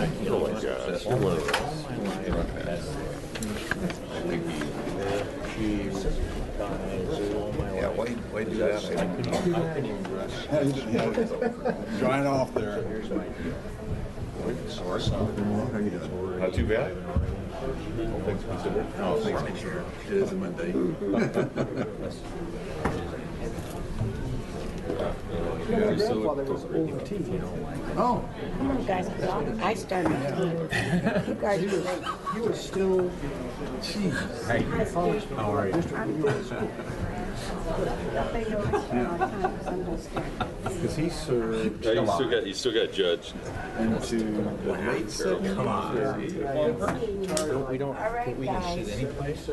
Oh my gosh, you're one of those. Yeah, why do that? I couldn't even dress. Drying off there. Here's my deal. How you doing? Not too bad. All things considered. Oh, thanks for sharing. It is a Monday. My grandfather was over tea. Oh, Come on, guys. I started. You guys were late. He was still, geez. Hey, How are you? they know I spend my time because I'm just Because he served You still got judged. into the late 70s. All right, guys. Any place?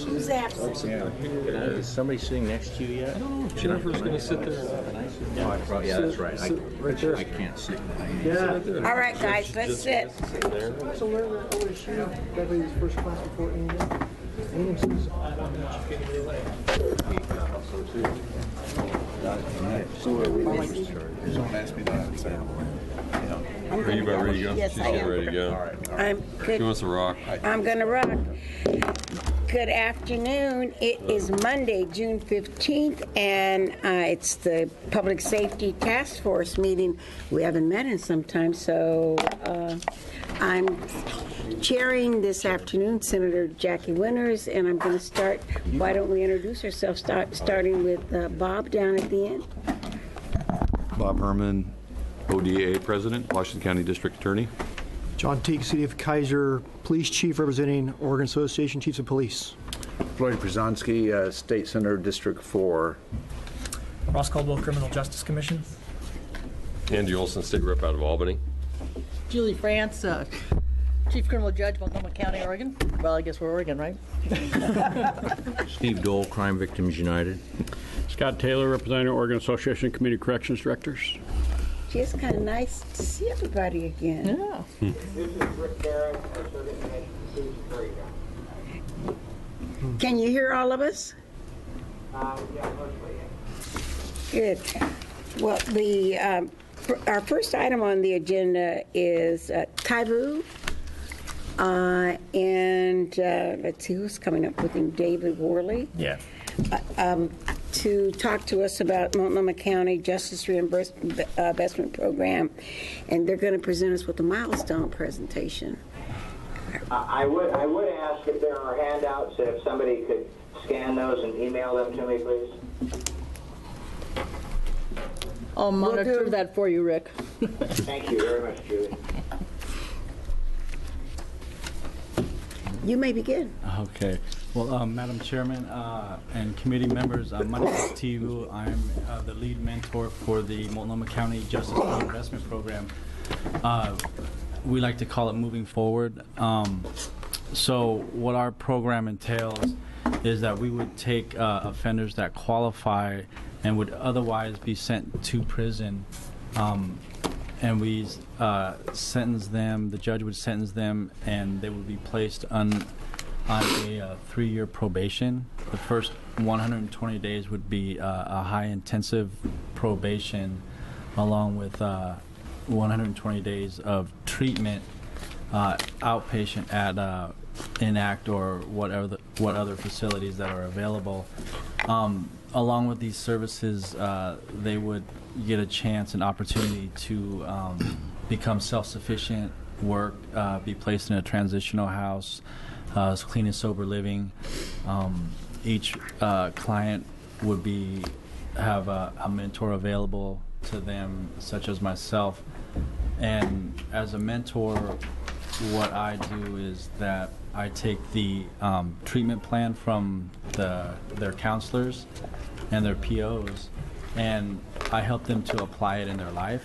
Who's absent? Is somebody sitting next to you yet? Jennifer's going to sit there. Yeah, that's right. Right there. I can't sit. Yeah. All right, guys, let's sit. So learn that OSU, that was his first class before A&M. A&M's someone asked me that. So, Are you about ready to go? Yes, She's I getting am. ready to go. I'm She good. wants to rock. I'm gonna rock. Good afternoon. It is Monday, June 15th, and it's the Public Safety Task Force meeting. We haven't met in some time, so I'm chairing this afternoon, Senator Jackie Winters, and I'm going to start. Why don't we introduce ourselves, starting with Bob down at the end? Bob Herman, ODA President, Washington County District Attorney. John Teague, City of Kaiser Police Chief representing Oregon Association Chiefs of Police. Floyd Przanski, State Senator, District 4. Ross Caldwell, Criminal Justice Commission. Andy Olson, State Rep out of Albany. Julie France, Chief Criminal Judge, Multnomah County, Oregon. Well, I guess we're Oregon, right? Steve Dole, Crime Victims United. Scott Taylor, representing Oregon Association of Community Corrections Directors. Just kind of nice to see everybody again. Yeah. Can you hear all of us? Good. Well, our first item on the agenda is Kaivu. And let's see who's coming up with him. David Worley. Yeah. To talk to us about Multnomah County Justice Reinvestment Program, and they're going to present us with a milestone presentation. I would ask if there are handouts, if somebody could scan those and email them to me, please. I'll monitor that for you, Rick. Thank you very much, Julie. You may begin. Okay. Well, Madam Chairman and committee members, my name is Tivu. I'm the lead mentor for the Multnomah County Justice Reinvestment Program. We like to call it Moving Forward. So what our program entails is that we would take offenders that qualify and would otherwise be sent to prison, and we sentence them, the judge would sentence them, and they would be placed on a 3-year probation. The first 120 days would be a high-intensive probation, along with 120 days of treatment, outpatient at Enact or what other facilities that are available. Along with these services, they would get a chance, an opportunity to become self-sufficient, work, be placed in a transitional house, clean and sober living. Each client would have a mentor available to them, such as myself. And as a mentor, what I do is that I take the treatment plan from their counselors and their POs, and I help them to apply it in their life.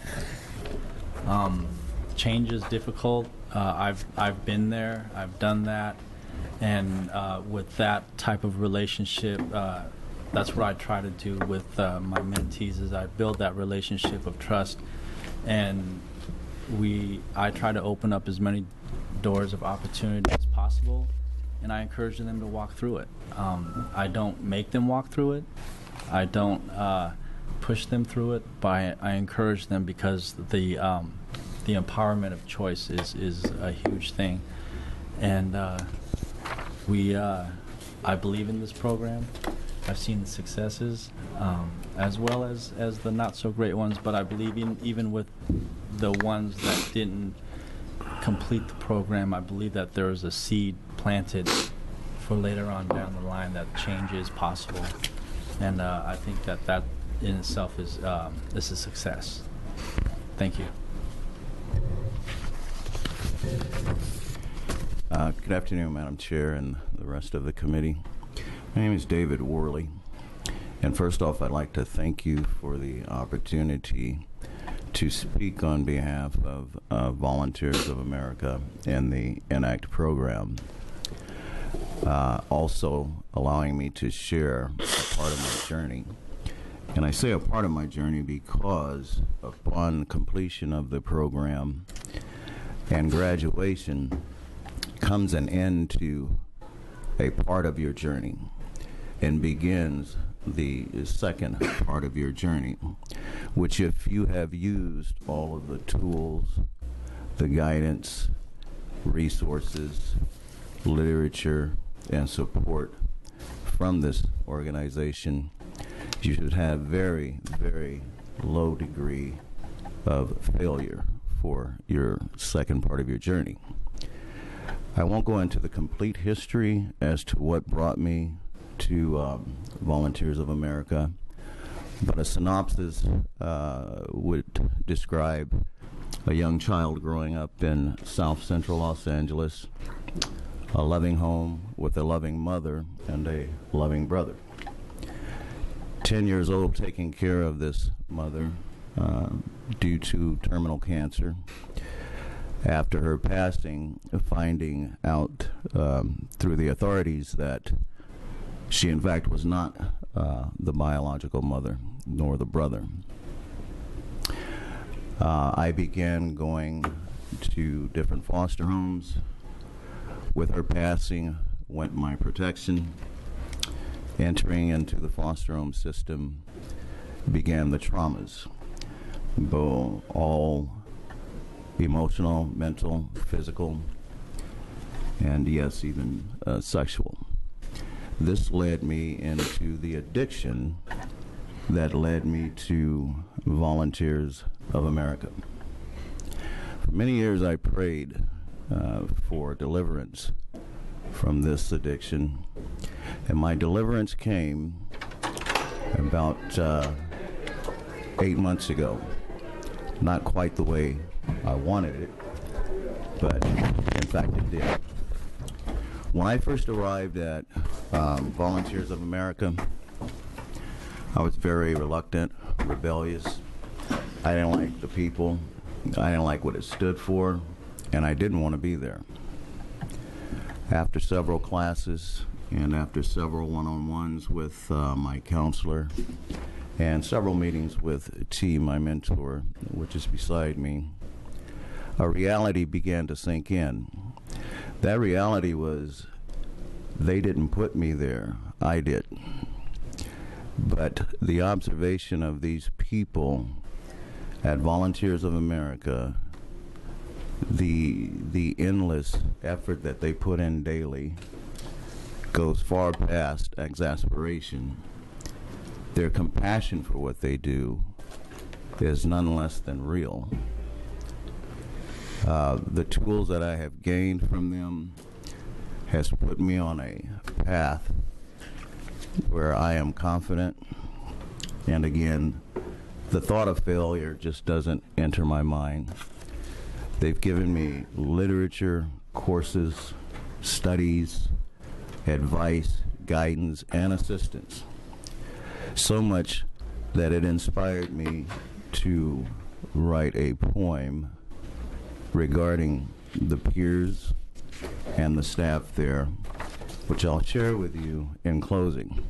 Change is difficult. I've been there. I've done that. And with that type of relationship, that's what I try to do with my mentees, is I build that relationship of trust, and I try to open up as many doors of opportunity as possible, and I encourage them to walk through it. I don't make them walk through it. I don't push them through it, but I encourage them, because the empowerment of choice is a huge thing, and I believe in this program. I've seen the successes as well as the not so great ones, but I believe even with the ones that didn't complete the program, I believe that there is a seed planted for later on down the line that change is possible, and I think that in itself is a success. Thank you. Good afternoon, Madam Chair and the rest of the committee. My name is David Worley, and first off, I'd like to thank you for the opportunity to speak on behalf of Volunteers of America and the ENACT program. Also allowing me to share a part of my journey. And I say a part of my journey because upon completion of the program and graduation comes an end to a part of your journey and begins the second part of your journey, which if you have used all of the tools, the guidance, resources, literature, and support from this organization, you should have very, very low degree of failure for your second part of your journey. I won't go into the complete history as to what brought me to Volunteers of America, but a synopsis would describe a young child growing up in South Central Los Angeles, a loving home with a loving mother and a loving brother. 10 years old, taking care of this mother due to terminal cancer. After her passing, finding out through the authorities that she in fact was not the biological mother nor the brother. I began going to different foster homes. With her passing went my protection. Entering into the foster home system began the traumas, both all emotional, mental, physical, and yes, even sexual. This led me into the addiction that led me to Volunteers of America. For many years I prayed for deliverance from this addiction, and my deliverance came about 8 months ago. Not quite the way I wanted it, but in fact it did. When I first arrived at Volunteers of America, I was very reluctant, rebellious. I didn't like the people. I didn't like what it stood for, and I didn't want to be there. After several classes and after several one-on-ones with my counselor and several meetings with T, my mentor, which is beside me, a reality began to sink in. That reality was they didn't put me there, I did. But the observation of these people at Volunteers of America, the endless effort that they put in daily goes far past exasperation. Their compassion for what they do is none less than real. The tools that I have gained from them has put me on a path where I am confident, and again, the thought of failure just doesn't enter my mind. They've given me literature, courses, studies, advice, guidance, and assistance. So much that it inspired me to write a poem regarding the peers and the staff there, which I'll share with you in closing.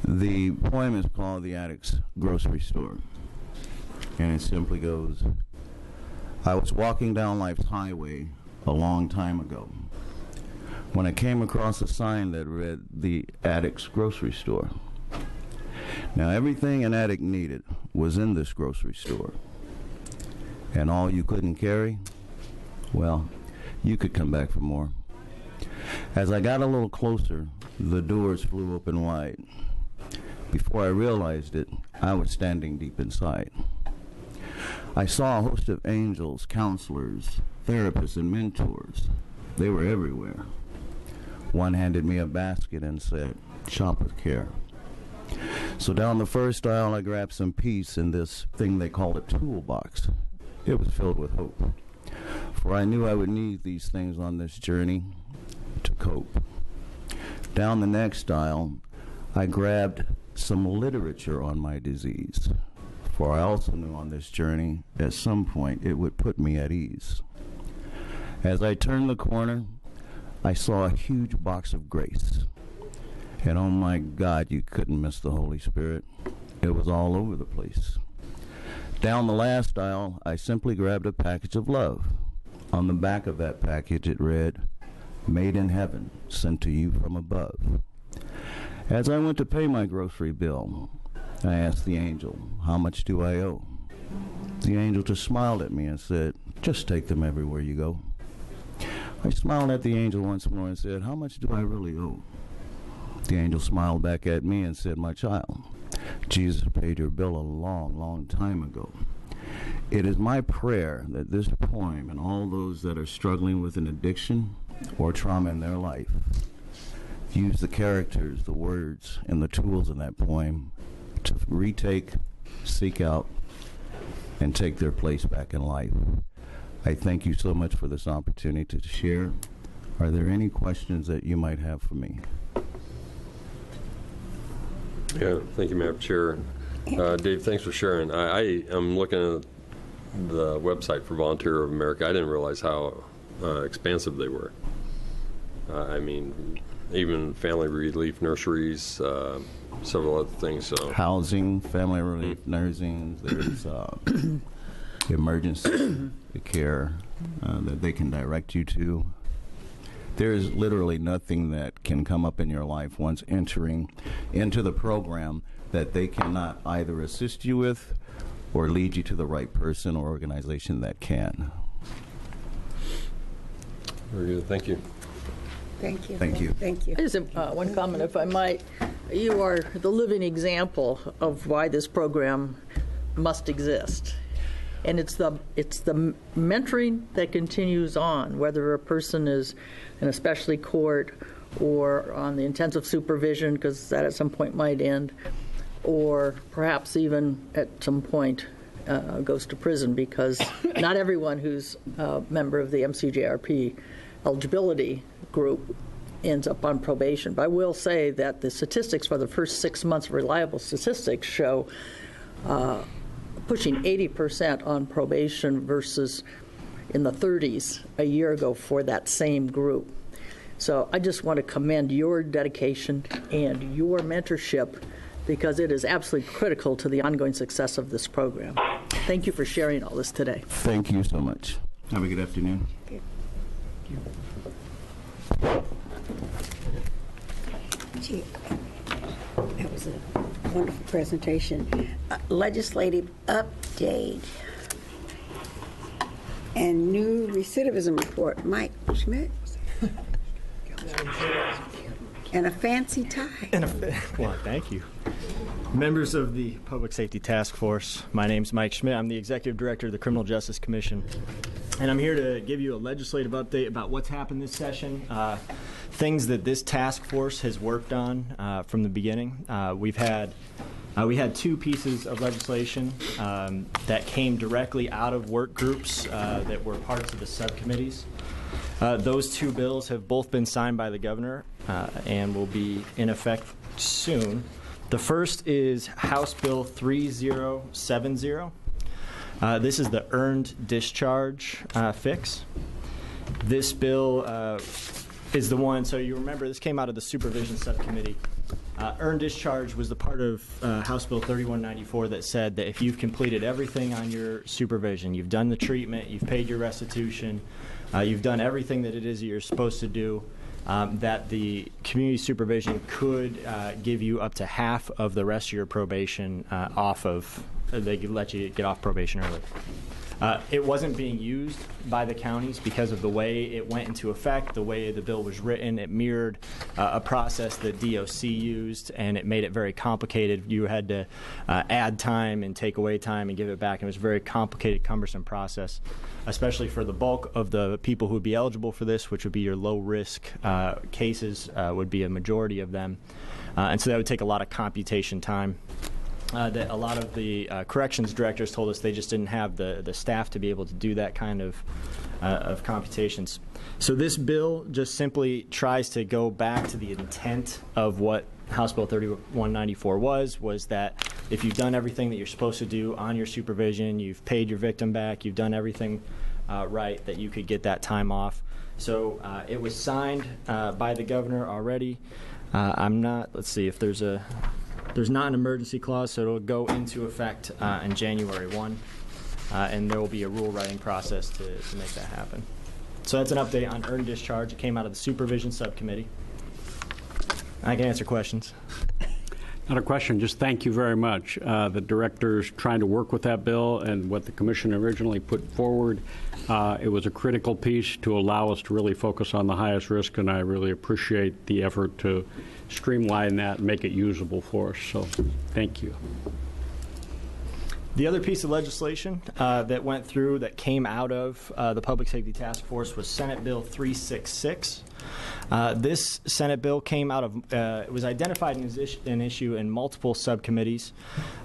The poem is called The Addict's Grocery Store, and it simply goes, I was walking down life's highway a long time ago when I came across a sign that read The Addict's Grocery Store. Now, everything an addict needed was in this grocery store. and all you couldn't carry, well, you could come back for more. As I got a little closer, the doors flew open wide. Before I realized it, I was standing deep inside. I saw a host of angels, counselors, therapists, and mentors. They were everywhere. One handed me a basket and said, "Shop with care." So down the first aisle, I grabbed some peace in this thing they call a toolbox. It was filled with hope, for I knew I would need these things on this journey to cope. Down the next aisle, I grabbed some literature on my disease, for I also knew on this journey, at some point, it would put me at ease. As I turned the corner, I saw a huge box of grace. And oh my God, you couldn't miss the Holy Spirit. It was all over the place. Down the last aisle, I simply grabbed a package of love. On the back of that package, it read, "Made in heaven, sent to you from above." As I went to pay my grocery bill, I asked the angel, "How much do I owe?" The angel just smiled at me and said, "Just take them everywhere you go." I smiled at the angel once more and said, "How much do I really owe?" The angel smiled back at me and said, "My child, Jesus paid your bill a long, long time ago. It is my prayer that this poem and all those that are struggling with an addiction or trauma in their life use the characters, the words, and the tools in that poem to retake, seek out, and take their place back in life." I thank you so much for this opportunity to share. Are there any questions that you might have for me? Yeah, thank you, Madam Chair. Dave, thanks for sharing. I am looking at the website for Volunteer of America. I didn't realize how expansive they were. I mean, even family relief nurseries, several other things. So housing, family relief, nursing, there's emergency care that they can direct you to. There is literally nothing that can come up in your life once entering into the program that they cannot either assist you with or lead you to the right person or organization that can. Very good. Thank you. Thank you. Thank you. Thank you. I just have one comment, if I might. You are the living example of why this program must exist. And it's the mentoring that continues on, whether a person is in a specialty court or on the intensive supervision, because that at some point might end, or perhaps even at some point goes to prison, because not everyone who's a member of the MCJRP eligibility group ends up on probation. But I will say that the statistics for the first 6 months, reliable statistics, show pushing 80% on probation versus in the 30s a year ago for that same group. So I just want to commend your dedication and your mentorship, because it is absolutely critical to the ongoing success of this program. Thank you for sharing all this today. Thank you so much. Have a good afternoon. Gee, that was a wonderful presentation. Legislative update and new recidivism report. Mike Schmidt. And a fancy tie. Well, thank you. Members of the Public Safety Task Force, my name's Mike Schmidt. I'm the Executive Director of the Criminal Justice Commission. And I'm here to give you a legislative update about what's happened this session, things that this task force has worked on from the beginning. We had 2 pieces of legislation that came directly out of work groups that were parts of the subcommittees. Those 2 bills have both been signed by the governor and will be in effect soon. The first is House Bill 3070. This is the earned discharge fix. This bill is the one, so you remember this came out of the Supervision Subcommittee. Earned discharge was the part of House Bill 3194 that said that if you've completed everything on your supervision, you've done the treatment, you've paid your restitution, you've done everything that it is that you're supposed to do, that the community supervision could give you up to half of the rest of your probation off of, they could let you get off probation early. It wasn't being used by the counties because of the way it went into effect, the way the bill was written. It mirrored a process that DOC used, and it made it very complicated. You had to add time and take away time and give it back. It was a very complicated, cumbersome process, especially for the bulk of the people who would be eligible for this, which would be your low-risk cases, would be a majority of them. And so that would take a lot of computation time. That a lot of the corrections directors told us they just didn't have the staff to be able to do that kind of computations. So this bill just simply tries to go back to the intent of what House Bill 3194 was that if you've done everything that you're supposed to do on your supervision, you've paid your victim back, you've done everything right, that you could get that time off. So it was signed by the governor already. Let's see if there's not an emergency clause, so it'll go into effect in January 1, and there will be a rule writing process to make that happen. So that's an update on earned discharge. It came out of the Supervision Subcommittee. I can answer questions. Not a question, just thank you very much. The director's trying to work with that bill and what the commission originally put forward. It was a critical piece to allow us to really focus on the highest risk, and I really appreciate the effort to streamline that and make it usable for us. So thank you. The other piece of legislation that went through that came out of the Public Safety Task Force was Senate Bill 366. This Senate bill came out of, it was identified as an issue in multiple subcommittees.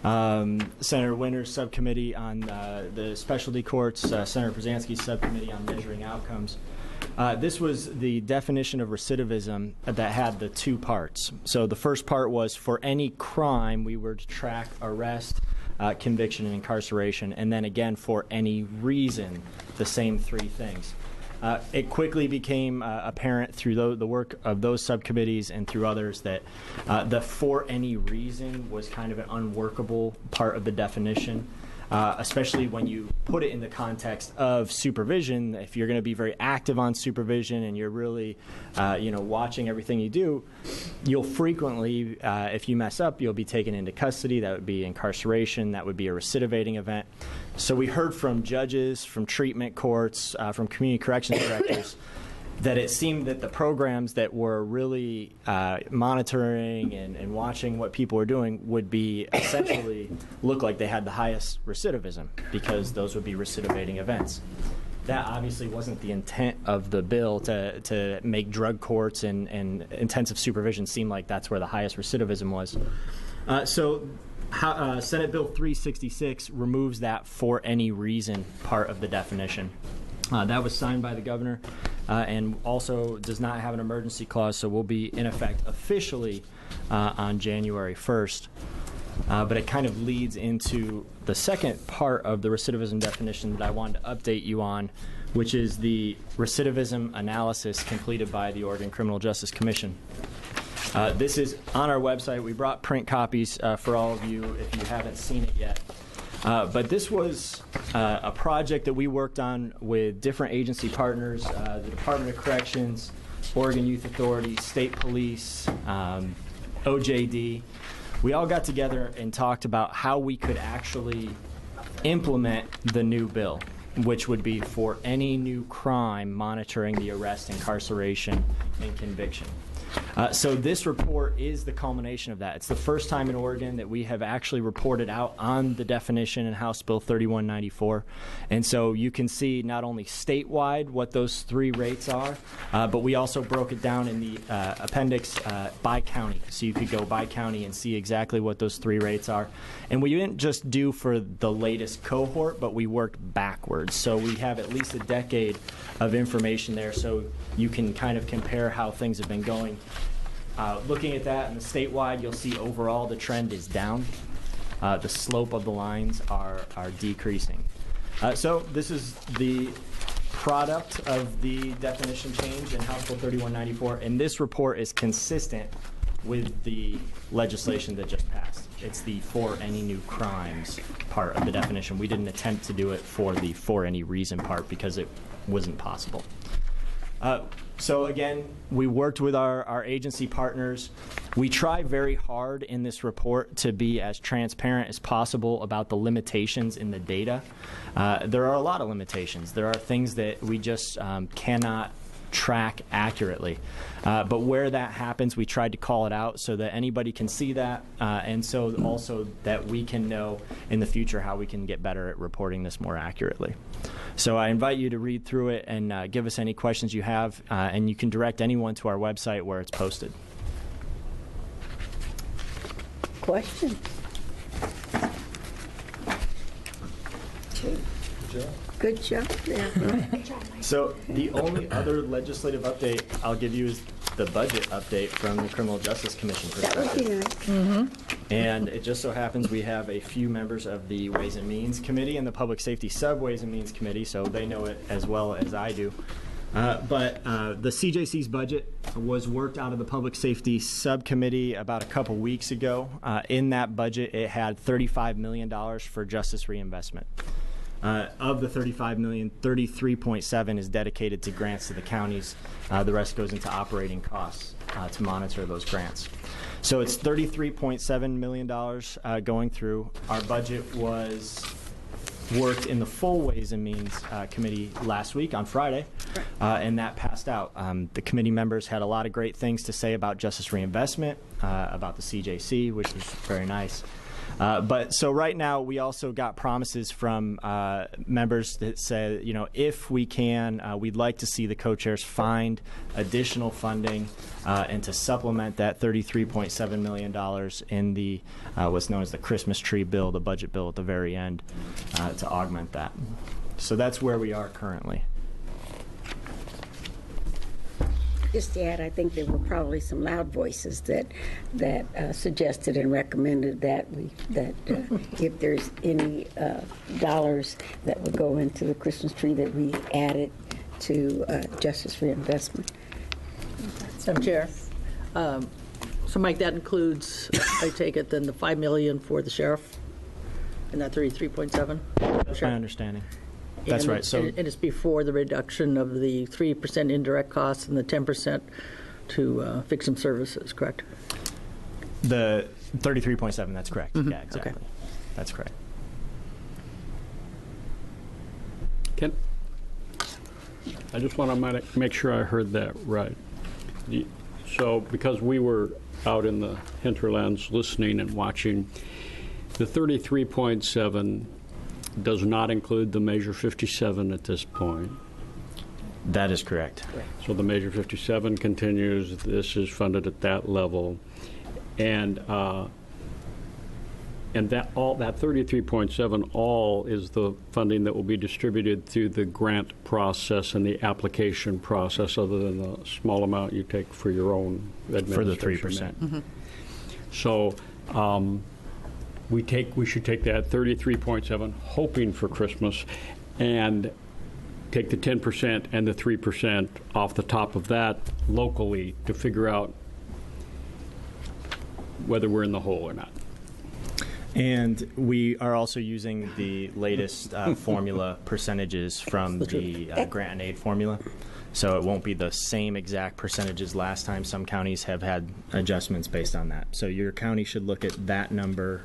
Senator Winter's subcommittee on the specialty courts, Senator Brzezinski's subcommittee on measuring outcomes. This was the definition of recidivism that had the two parts. So the first part was for any crime we were to track arrest, conviction, and incarceration, and then again for any reason, the same three things. It quickly became apparent through the work of those subcommittees and through others that the for any reason was kind of an unworkable part of the definition, especially when you put it in the context of supervision. If you're going to be very active on supervision and you're really watching everything you do, you'll frequently, if you mess up, you'll be taken into custody. That would be incarceration. That would be a recidivating event. So we heard from judges, from treatment courts, from community corrections directors, that it seemed that the programs that were really monitoring and watching what people were doing would be essentially look like they had the highest recidivism because those would be recidivating events. That obviously wasn't the intent of the bill to make drug courts and intensive supervision seem like that's where the highest recidivism was. Senate Bill 366 removes that for any reason part of the definition. That was signed by the governor and also does not have an emergency clause, so will be in effect officially on January 1st. But it kind of leads into the second part of the recidivism definition that I wanted to update you on, which is the recidivism analysis completed by the Oregon Criminal Justice Commission. This is on our website. We brought print copies for all of you if you haven't seen it yet. But this was a project that we worked on with different agency partners, the Department of Corrections, Oregon Youth Authority, State Police, OJD. We all got together and talked about how we could actually implement the new bill, which would be for any new crime monitoring the arrest, incarceration, and conviction. So this report is the culmination of that. It's the first time in Oregon that we have actually reported out on the definition in House Bill 3194. And so you can see not only statewide what those three rates are, but we also broke it down in the appendix by county. So you could go by county and see exactly what those three rates are. And we didn't just do for the latest cohort, but we worked backwards. So we have at least a decade of information there so you can kind of compare how things have been going. Looking at that in the statewide, you'll see overall the trend is down. The slope of the lines are decreasing. So this is the product of the definition change in House Bill 3194, and this report is consistent with the legislation that just passed. It's the for any new crimes part of the definition. We didn't attempt to do it for the for any reason part because it wasn't possible. So again, we worked with our agency partners. We try very hard in this report to be as transparent as possible about the limitations in the data. There are a lot of limitations. There are things that we just cannot track accurately. But where that happens, we tried to call it out so that anybody can see that, and so also that we can know in the future how we can get better at reporting this more accurately. So I invite you to read through it and give us any questions you have, and you can direct anyone to our website where it's posted. Question? Good job. Yeah. So the only other legislative update I'll give you is the budget update from the Criminal Justice Commission perspective. That would be nice. Mm-hmm. And it just so happens we have a few members of the Ways and Means Committee and the Public Safety Sub-Ways and Means Committee, so they know it as well as I do. But the CJC's budget was worked out of the Public Safety Subcommittee about a couple weeks ago. In that budget, it had $35 million for justice reinvestment. Of the $35 million, 33.7 is dedicated to grants to the counties. The rest goes into operating costs to monitor those grants. So it's $33.7 million going through. Our budget was worked in the full Ways and Means Committee last week on Friday, and that passed out. The committee members had a lot of great things to say about justice reinvestment, about the CJC, which was very nice. But so right now we also got promises from members that said, you know, if we can, we'd like to see the co-chairs find additional funding and to supplement that $33.7 million in the what's known as the Christmas tree bill, the budget bill at the very end, to augment that. So that's where we are currently. Just to add, I think there were probably some loud voices that suggested and recommended that if there's any dollars that would go into the Christmas tree, that we add it to justice reinvestment. Madam Chair, so Mike, that includes, I take it, then the $5 million for the sheriff, and that 33.7. That's my understanding. That's right. So, and it's before the reduction of the 3% indirect costs and the 10% to victim services, correct? The 33.7, that's correct. Mm-hmm. Yeah, exactly. Okay. That's correct. Ken, I just want to make sure I heard that right. So because we were out in the hinterlands listening and watching, the 33.7 does not include the Measure 57 at this point. That is correct. So the Measure 57 continues. This is funded at that level, and that all that 33.7 all is the funding that will be distributed through the grant process and the application process, other than the small amount you take for your own administration. For the 3%. Mm-hmm. So. We should take that 33.7, hoping for Christmas, and take the 10% and the 3% off the top of that locally to figure out whether we're in the hole or not. And we are also using the latest formula percentages from the grant and aid formula. So it won't be the same exact percentages last time. Some counties have had adjustments based on that. So your county should look at that number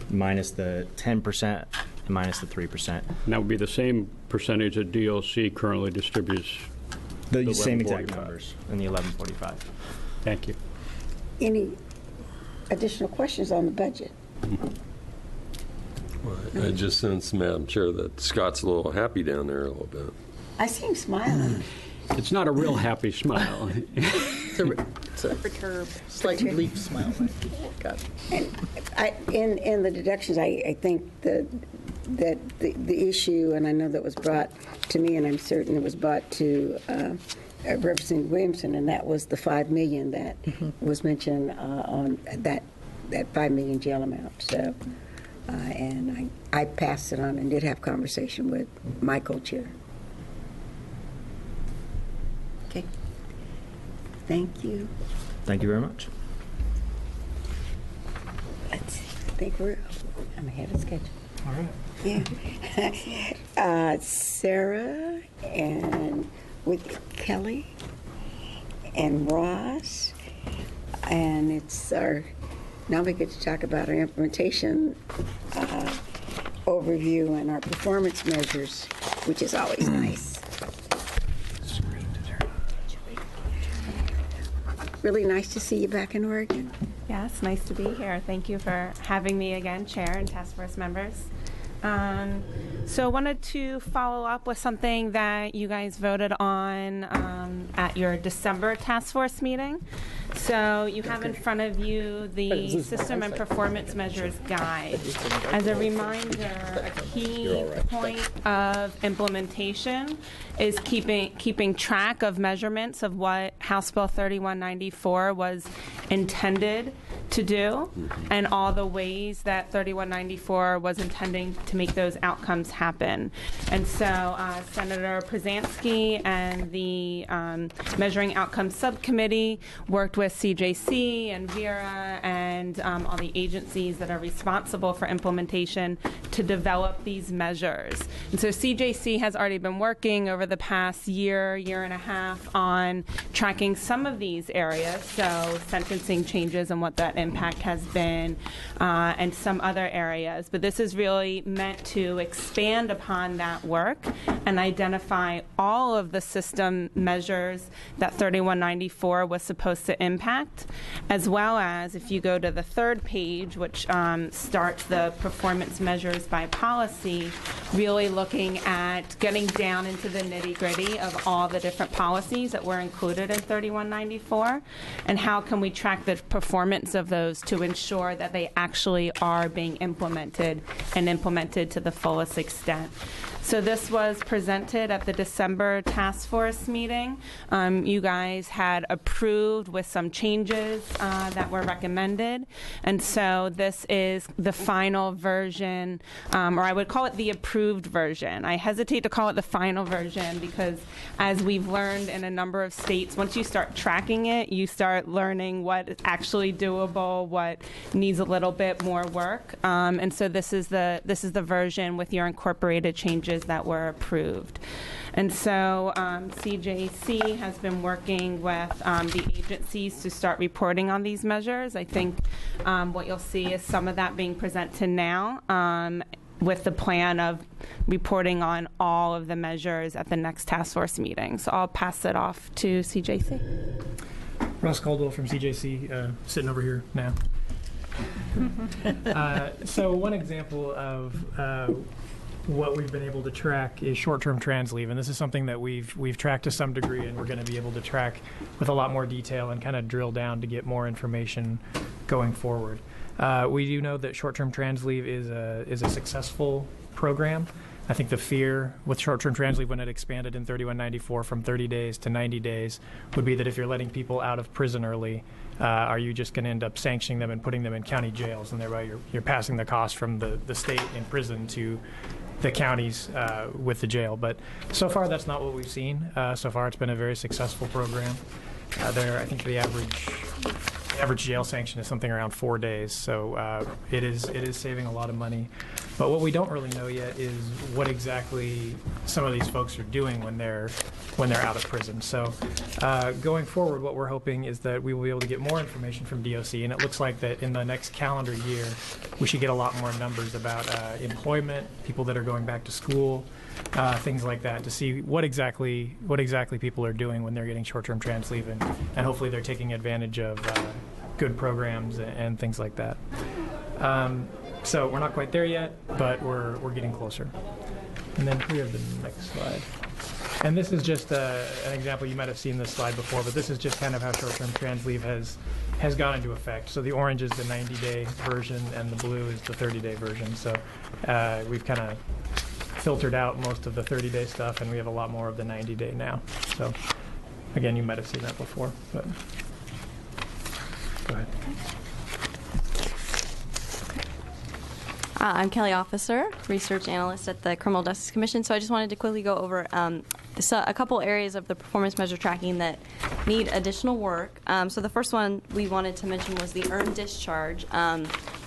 minus the 10% and minus the 3%. And that would be the same percentage that DLC currently distributes. The same exact numbers in the 1145. Thank you. Any additional questions on the budget? Well, I just sense, Madam Chair, that Scott's a little happy down there a little bit. I see him smiling. It's not a real happy smile. It's a perturbed, slight relief smile. In the deductions, I think that the issue, and I know that was brought to me, and I'm certain it was brought to Representative Williamson, and that was the $5 million that was mentioned on that $5 million jail amount. So, and I passed it on and did have conversation with my co-chair. Okay. Thank you. Thank you very much. Let's see. I think I'm ahead of schedule. All right. Yeah. Sarah and with Kelly and Ross. And it's now we get to talk about our implementation overview and our performance measures, which is always nice. Really nice to see you back in Oregon. Yes, nice to be here. Thank you for having me again, Chair and task force members. So I wanted to follow up with something that you guys voted on at your December task force meeting. So you have in front of you the System and Performance Measures Guide. As a reminder, a key point of implementation is keeping track of measurements of what House Bill 3194 was intended to do, and all the ways that 3194 was intending to make those outcomes happen. And so Senator Przansky and the Measuring Outcomes Subcommittee worked with CJC and Vera and all the agencies that are responsible for implementation to develop these measures. And so CJC has already been working over the past year and a half on tracking some of these areas, so sentencing changes and what that impact has been, and some other areas. But this is really meant to expand upon that work and identify all of the system measures that 3194 was supposed to impact, as well as, if you go to the third page, which starts the performance measures by policy, really looking at getting down into the nitty-gritty of all the different policies that were included in 3194, and how can we track the performance of those to ensure that they actually are being implemented and implemented to the fullest extent. So this was presented at the December task force meeting. You guys had approved with some changes that were recommended. And so this is the final version, or I would call it the approved version. I hesitate to call it the final version because, as we've learned in a number of states, once you start tracking it, you start learning what is actually doable, what needs a little bit more work. And so this is the version with your incorporated changes that were approved. And so CJC has been working with the agencies to start reporting on these measures. I think what you'll see is some of that being presented now with the plan of reporting on all of the measures at the next task force meeting. So I'll pass it off to CJC. Ross Caldwell from CJC, sitting over here now. So one example of what we've been able to track is short-term trans leave, and this is something that we've tracked to some degree, and we're going to be able to track with a lot more detail and kind of drill down to get more information going forward. We do know that short-term trans leave is a successful program. I think the fear with short-term trans leave when it expanded in 3194 from 30 days to 90 days would be that if you're letting people out of prison early, are you just going to end up sanctioning them and putting them in county jails, and thereby you're passing the cost from the state in prison to the counties with the jail. But so far that's not what we've seen. So far it's been a very successful program. I think the average jail sanction is something around 4 days, so it is saving a lot of money. But what we don't really know yet is what exactly some of these folks are doing when they're out of prison. So going forward, what we're hoping is that we will be able to get more information from DOC, and it looks like that in the next calendar year we should get a lot more numbers about employment, people that are going back to school, things like that, to see what exactly people are doing when they're getting short-term trans leave, and hopefully they're taking advantage of good programs and things like that. So we're not quite there yet, but we're getting closer. And then we have the next slide. And this is just an example. You might have seen this slide before, but this is just kind of how short-term trans leave has gone into effect. So the orange is the 90-day version, and the blue is the 30-day version. So we've kind of filtered out most of the 30-day stuff, and we have a lot more of the 90-day now. So again, you might have seen that before, but go ahead. I'm Kelly Officer, research analyst at the Criminal Justice Commission. So I just wanted to quickly go over a couple areas of the performance measure tracking that need additional work. So the first one we wanted to mention was the earned discharge.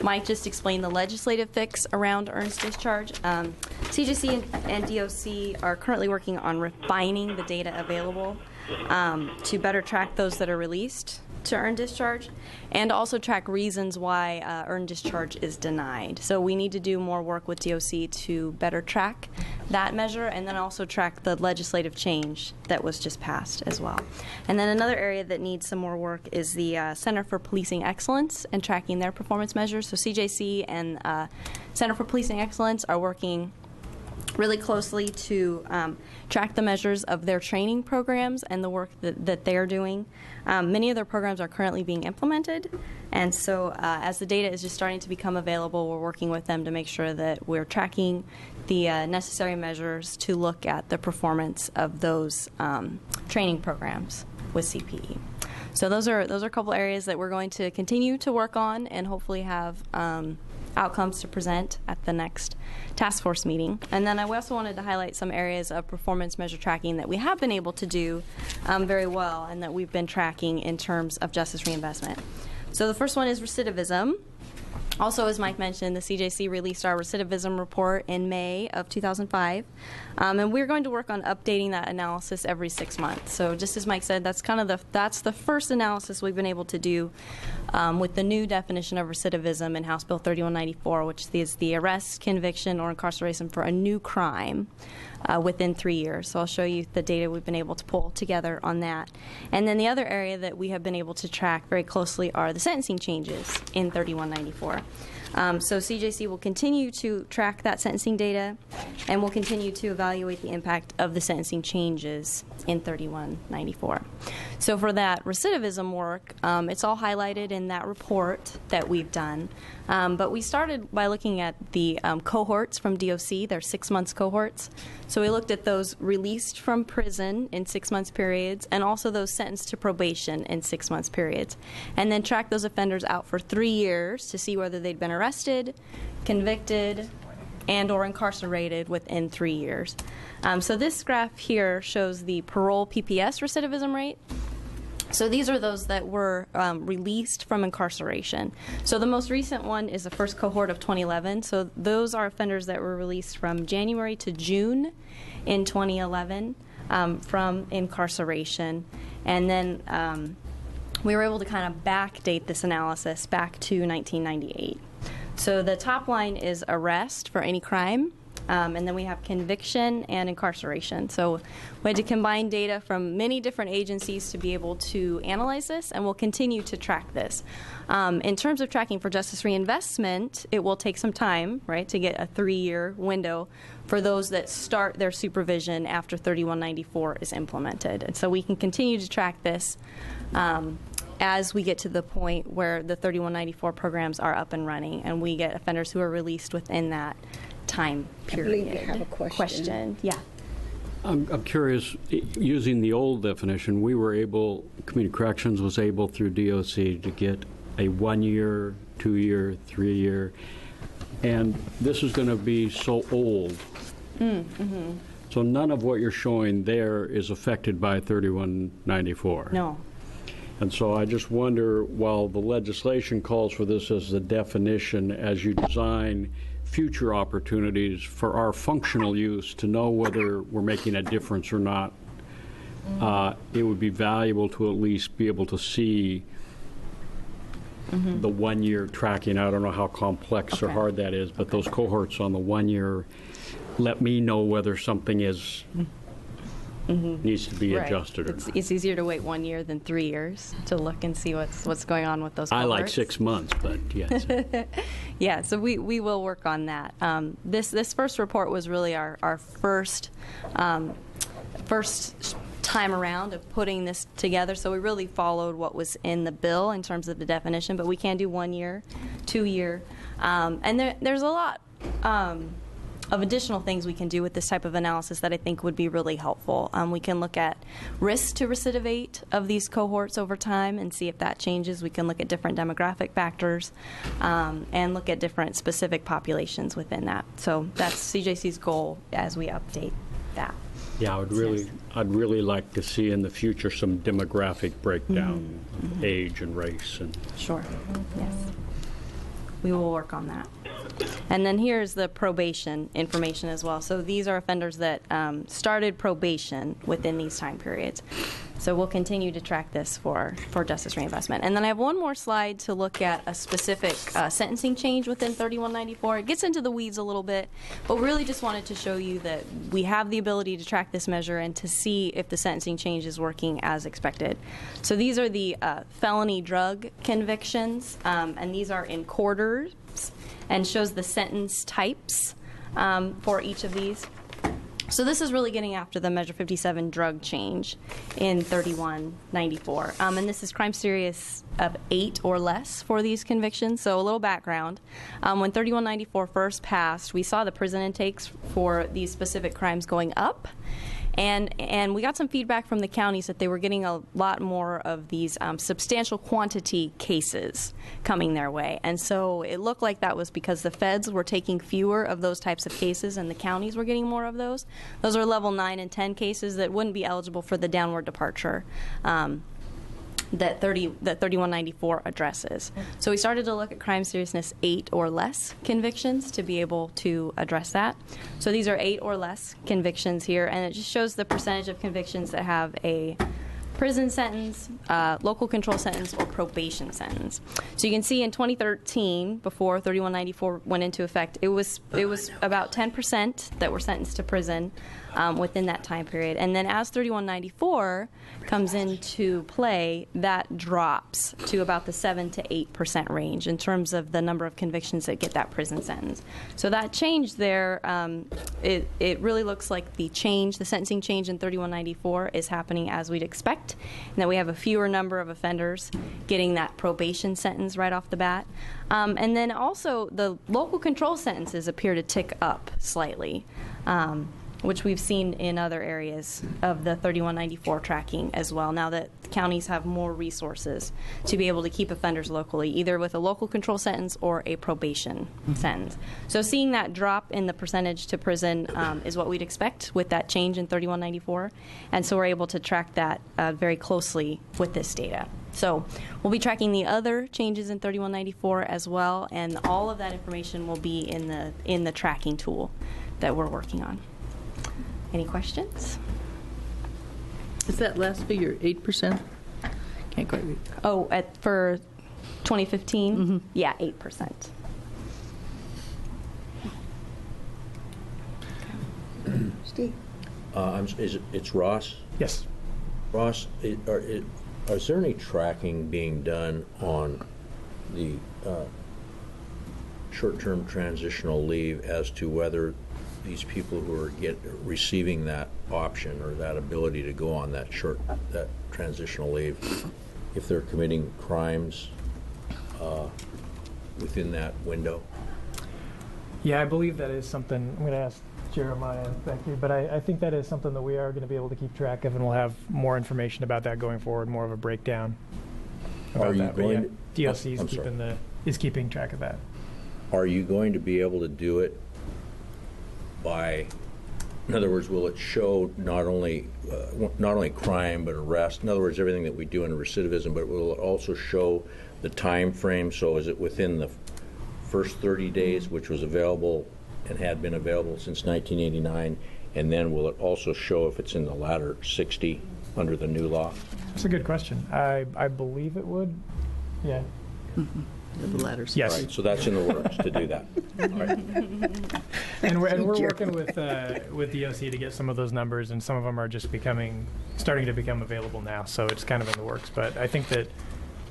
Mike just explained the legislative fix around earned discharge. CJC and DOC are currently working on refining the data available to better track those that are released to earned discharge, and also track reasons why earned discharge is denied. So we need to do more work with DOC to better track that measure, and then also track the legislative change that was just passed as well. And then another area that needs some more work is the Center for Policing Excellence and tracking their performance measures. So CJC and Center for Policing Excellence are working really closely to track the measures of their training programs and the work that they're doing. Many of their programs are currently being implemented, and so as the data is just starting to become available, we're working with them to make sure that we're tracking the necessary measures to look at the performance of those training programs with CPE. So those are a couple areas that we're going to continue to work on and hopefully have outcomes to present at the next task force meeting. And then I also wanted to highlight some areas of performance measure tracking that we have been able to do very well and that we've been tracking in terms of justice reinvestment. So the first one is recidivism. Also, as Mike mentioned, the CJC released our recidivism report in May of 2005, and we're going to work on updating that analysis every 6 months. So, just as Mike said, that's the first analysis we've been able to do with the new definition of recidivism in House Bill 3194, which is the arrest, conviction, or incarceration for a new crime within 3 years. So I'll show you the data we've been able to pull together on that. And then the other area that we have been able to track very closely are the sentencing changes in 3194. So CJC will continue to track that sentencing data, and will continue to evaluate the impact of the sentencing changes in 3194. So for that recidivism work, it's all highlighted in that report that we've done. But we started by looking at the cohorts from DOC, their 6 months cohorts. So we looked at those released from prison in 6 months periods, and also those sentenced to probation in 6 months periods, and then tracked those offenders out for 3 years to see whether they'd been arrested, convicted, and or incarcerated within 3 years. So this graph here shows the parole PPS recidivism rate. So these are those that were released from incarceration. So the most recent one is the first cohort of 2011. So those are offenders that were released from January to June in 2011 from incarceration. And then we were able to kind of backdate this analysis back to 1998. So the top line is arrest for any crime. And then we have conviction and incarceration. So we had to combine data from many different agencies to be able to analyze this, and we'll continue to track this. In terms of tracking for justice reinvestment, it will take some time, right, to get a 3-year window for those that start their supervision after 3194 is implemented. And so we can continue to track this as we get to the point where the 3194 programs are up and running, and we get offenders who are released within that time period. I believe you have a question. Yeah. I'm curious, using the old definition, Community Corrections was able through DOC to get a 1 year, 2 year, 3 year, and this is going to be so old. Mm-hmm. So none of what you're showing there is affected by 3194. No. And so I just wonder, while the legislation calls for this as the definition, as you design future opportunities for our functional use to know whether we're making a difference or not, it would be valuable to at least be able to see the 1 year tracking. I don't know how complex or hard that is, but those cohorts on the 1 year let me know whether something is needs to be adjusted. It's easier to wait 1 year than 3 years to look and see what's going on with those cohorts. I like 6 months, but yes. Yeah, so we will work on that. This first report was really our first time around of putting this together, so we really followed what was in the bill in terms of the definition, but we can do 1 year, 2 year, and there's a lot of additional things we can do with this type of analysis that I think would be really helpful. We can look at risk to recidivate of these cohorts over time and see if that changes. We can look at different demographic factors and look at different specific populations within that. So that's CJC's goal as we update that. Yeah, I'd really like to see in the future some demographic breakdown, age and race. And sure. Yes. We will work on that. And then here's the probation information as well. So these are offenders that started probation within these time periods. So we'll continue to track this for justice reinvestment. And then I have one more slide to look at a specific sentencing change within 3194. It gets into the weeds a little bit, but really just wanted to show you that we have the ability to track this measure and to see if the sentencing change is working as expected. So these are the felony drug convictions, and these are in quarters, and shows the sentence types for each of these. So this is really getting after the Measure 57 drug change in 3194. And this is crime serious of 8 or less for these convictions. So a little background. When 3194 first passed, we saw the prison intakes for these specific crimes going up. And we got some feedback from the counties that they were getting a lot more of these substantial quantity cases coming their way. And so it looked like that was because the feds were taking fewer of those types of cases and the counties were getting more of those. Those are level 9 and 10 cases that wouldn't be eligible for the downward departure that 3194 addresses. So we started to look at crime seriousness 8 or less convictions to be able to address that. So these are 8 or less convictions here, and it just shows the percentage of convictions that have a prison sentence, local control sentence, or probation sentence. So you can see in 2013, before 3194 went into effect, it was about 10% that were sentenced to prison within that time period. And then as 3194 comes into play, that drops to about the 7 to 8% range in terms of the number of convictions that get that prison sentence. So that change there, it really looks like the sentencing change in 3194 is happening as we'd expect, and that we have a fewer number of offenders getting that probation sentence right off the bat. And then also the local control sentences appear to tick up slightly, which we've seen in other areas of the 3194 tracking as well, now that counties have more resources to be able to keep offenders locally, either with a local control sentence or a probation sentence. So seeing that drop in the percentage to prison is what we'd expect with that change in 3194, and so we're able to track that very closely with this data. So we'll be tracking the other changes in 3194 as well, and all of that information will be in the tracking tool that we're working on. Any questions? Is that last figure 8%? Can't quite read. Oh, for 2015? Mm-hmm. Yeah, 8%. Steve? It's Ross? Yes. Ross, is there any tracking being done on the short-term transitional leave as to whether these people who are receiving that option or that ability to go on that transitional leave, if they're committing crimes within that window? Yeah, I believe that is something. I'm going to ask Jeremiah, thank you, but I think that is something that we are going to be able to keep track of, and we'll have more information about that going forward, more of a breakdown about that. But yeah, DOC is keeping track of that. Are you going to be able to do it by, in other words, will it show not only crime but arrest? In other words, everything that we do in recidivism, but will it also show the time frame? So is it within the first 30 days, which was available and had been available since 1989, and then will it also show if it's in the latter 60 under the new law? That's a good question. I believe it would. Yeah. Mm-hmm. The latter. Yes. Right, so that's in the works to do that. All right. And we're working with DOC to get some of those numbers, and some of them are just starting to become available now. So it's kind of in the works. But I think that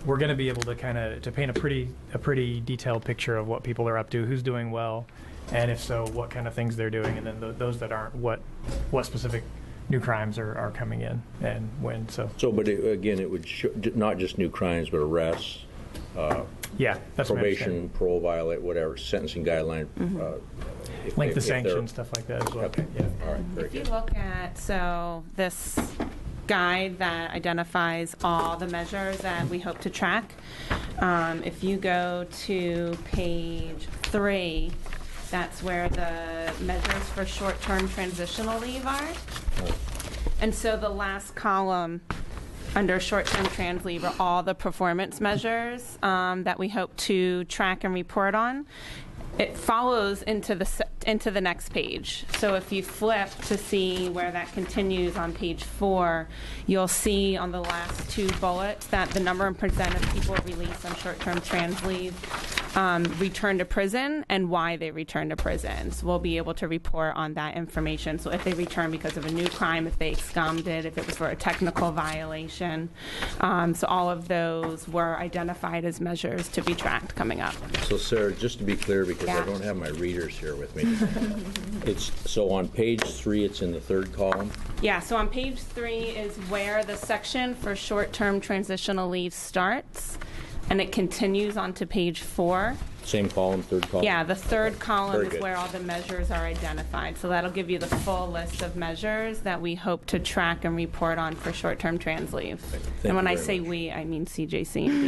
we're going to be able to to paint a pretty detailed picture of what people are up to, who's doing well, and if so, what kind of things they're doing, and then those that aren't, what specific new crimes are coming in and when. But again, it would show not just new crimes, but arrests. Yeah, that's probation, parole violate, whatever, sentencing guideline. Length of sanction, stuff like that as well. Okay. Yeah. All right. Very If good. you look at this guide that identifies all the measures that we hope to track, if you go to page 3, that's where the measures for short-term transitional leave are. And so the last column under short-term trans leave are all the performance measures that we hope to track and report on. it follows into the next page. So if you flip to see where that continues on page 4, you'll see on the last 2 bullets that the number and percent of people released on short-term trans leave return to prison and why they return to prison. So we'll be able to report on that information. So if they return because of a new crime, if they absconded, if it was for a technical violation. So all of those were identified as measures to be tracked coming up. So Sarah, just to be clear, because I don't have my readers here with me, so on page 3, it's in the 3rd column. Yeah, so on page 3 is where the section for short-term transitional leave starts, and it continues on to page 4. Same column, 3rd column? Yeah, the 3rd column Very is good. where all the measures are identified. So that'll give you the full list of measures that we hope to track and report on for short-term trans leave. And when I say we, I mean CJC and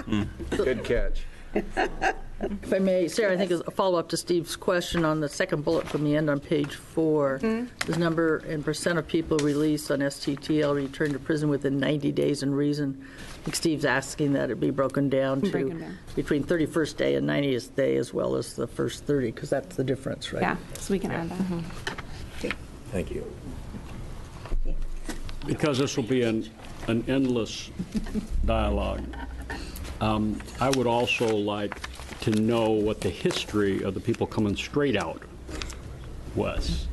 DSA. Good catch. If I may, Sarah, I think as a follow-up to Steve's question on the second bullet from the end on page 4, this number and percent of people released on STTL return to prison within 90 days and reason. I think Steve's asking that it be broken down to between 31st day and 90th day as well as the first 30, because that's the difference, right? Yeah, so we can add that. Thank you. Because this will be an endless dialogue, I would also like to know what the history of the people coming straight out was.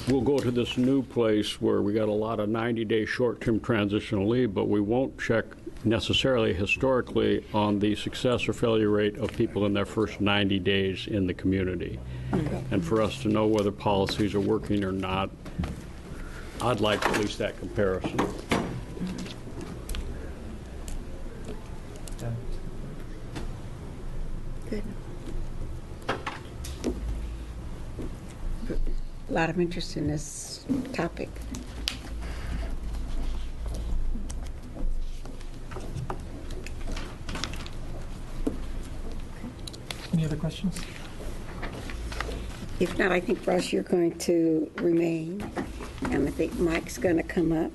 We'll go to this new place where we got a lot of 90-day short-term transitional leave, but we won't check necessarily historically on the success or failure rate of people in their first 90 days in the community. And for us to know whether policies are working or not, I'd like at least that comparison. Good. A lot of interest in this topic. Any other questions? If not, I think, Russ, you're going to remain. And I think Mike's going to come up.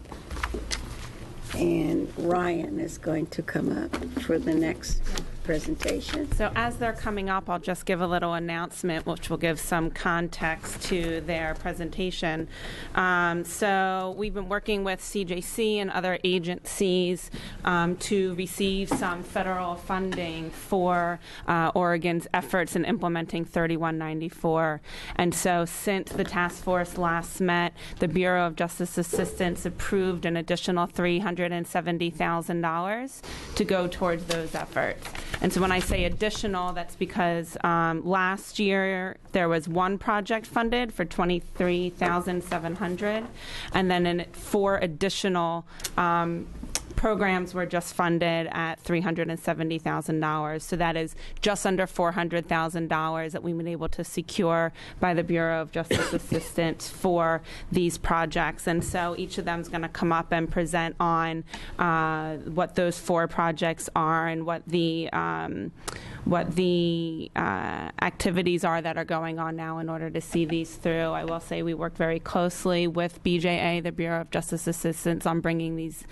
And Ryan is going to come up for the next presentation. So as they're coming up, I'll just give a little announcement, which will give some context to their presentation. So we've been working with CJC and other agencies to receive some federal funding for Oregon's efforts in implementing 3194. And so since the task force last met, the Bureau of Justice Assistance approved an additional $370,000 to go towards those efforts. And so when I say additional, that's because last year there was one project funded for $23,700, and then 4 additional programs were just funded at $370,000. So that is just under $400,000 that we've been able to secure by the Bureau of Justice Assistance for these projects. And so each of them is going to come up and present on what those 4 projects are and what the activities are that are going on now in order to see these through. I will say we work very closely with BJA, the Bureau of Justice Assistance, on bringing these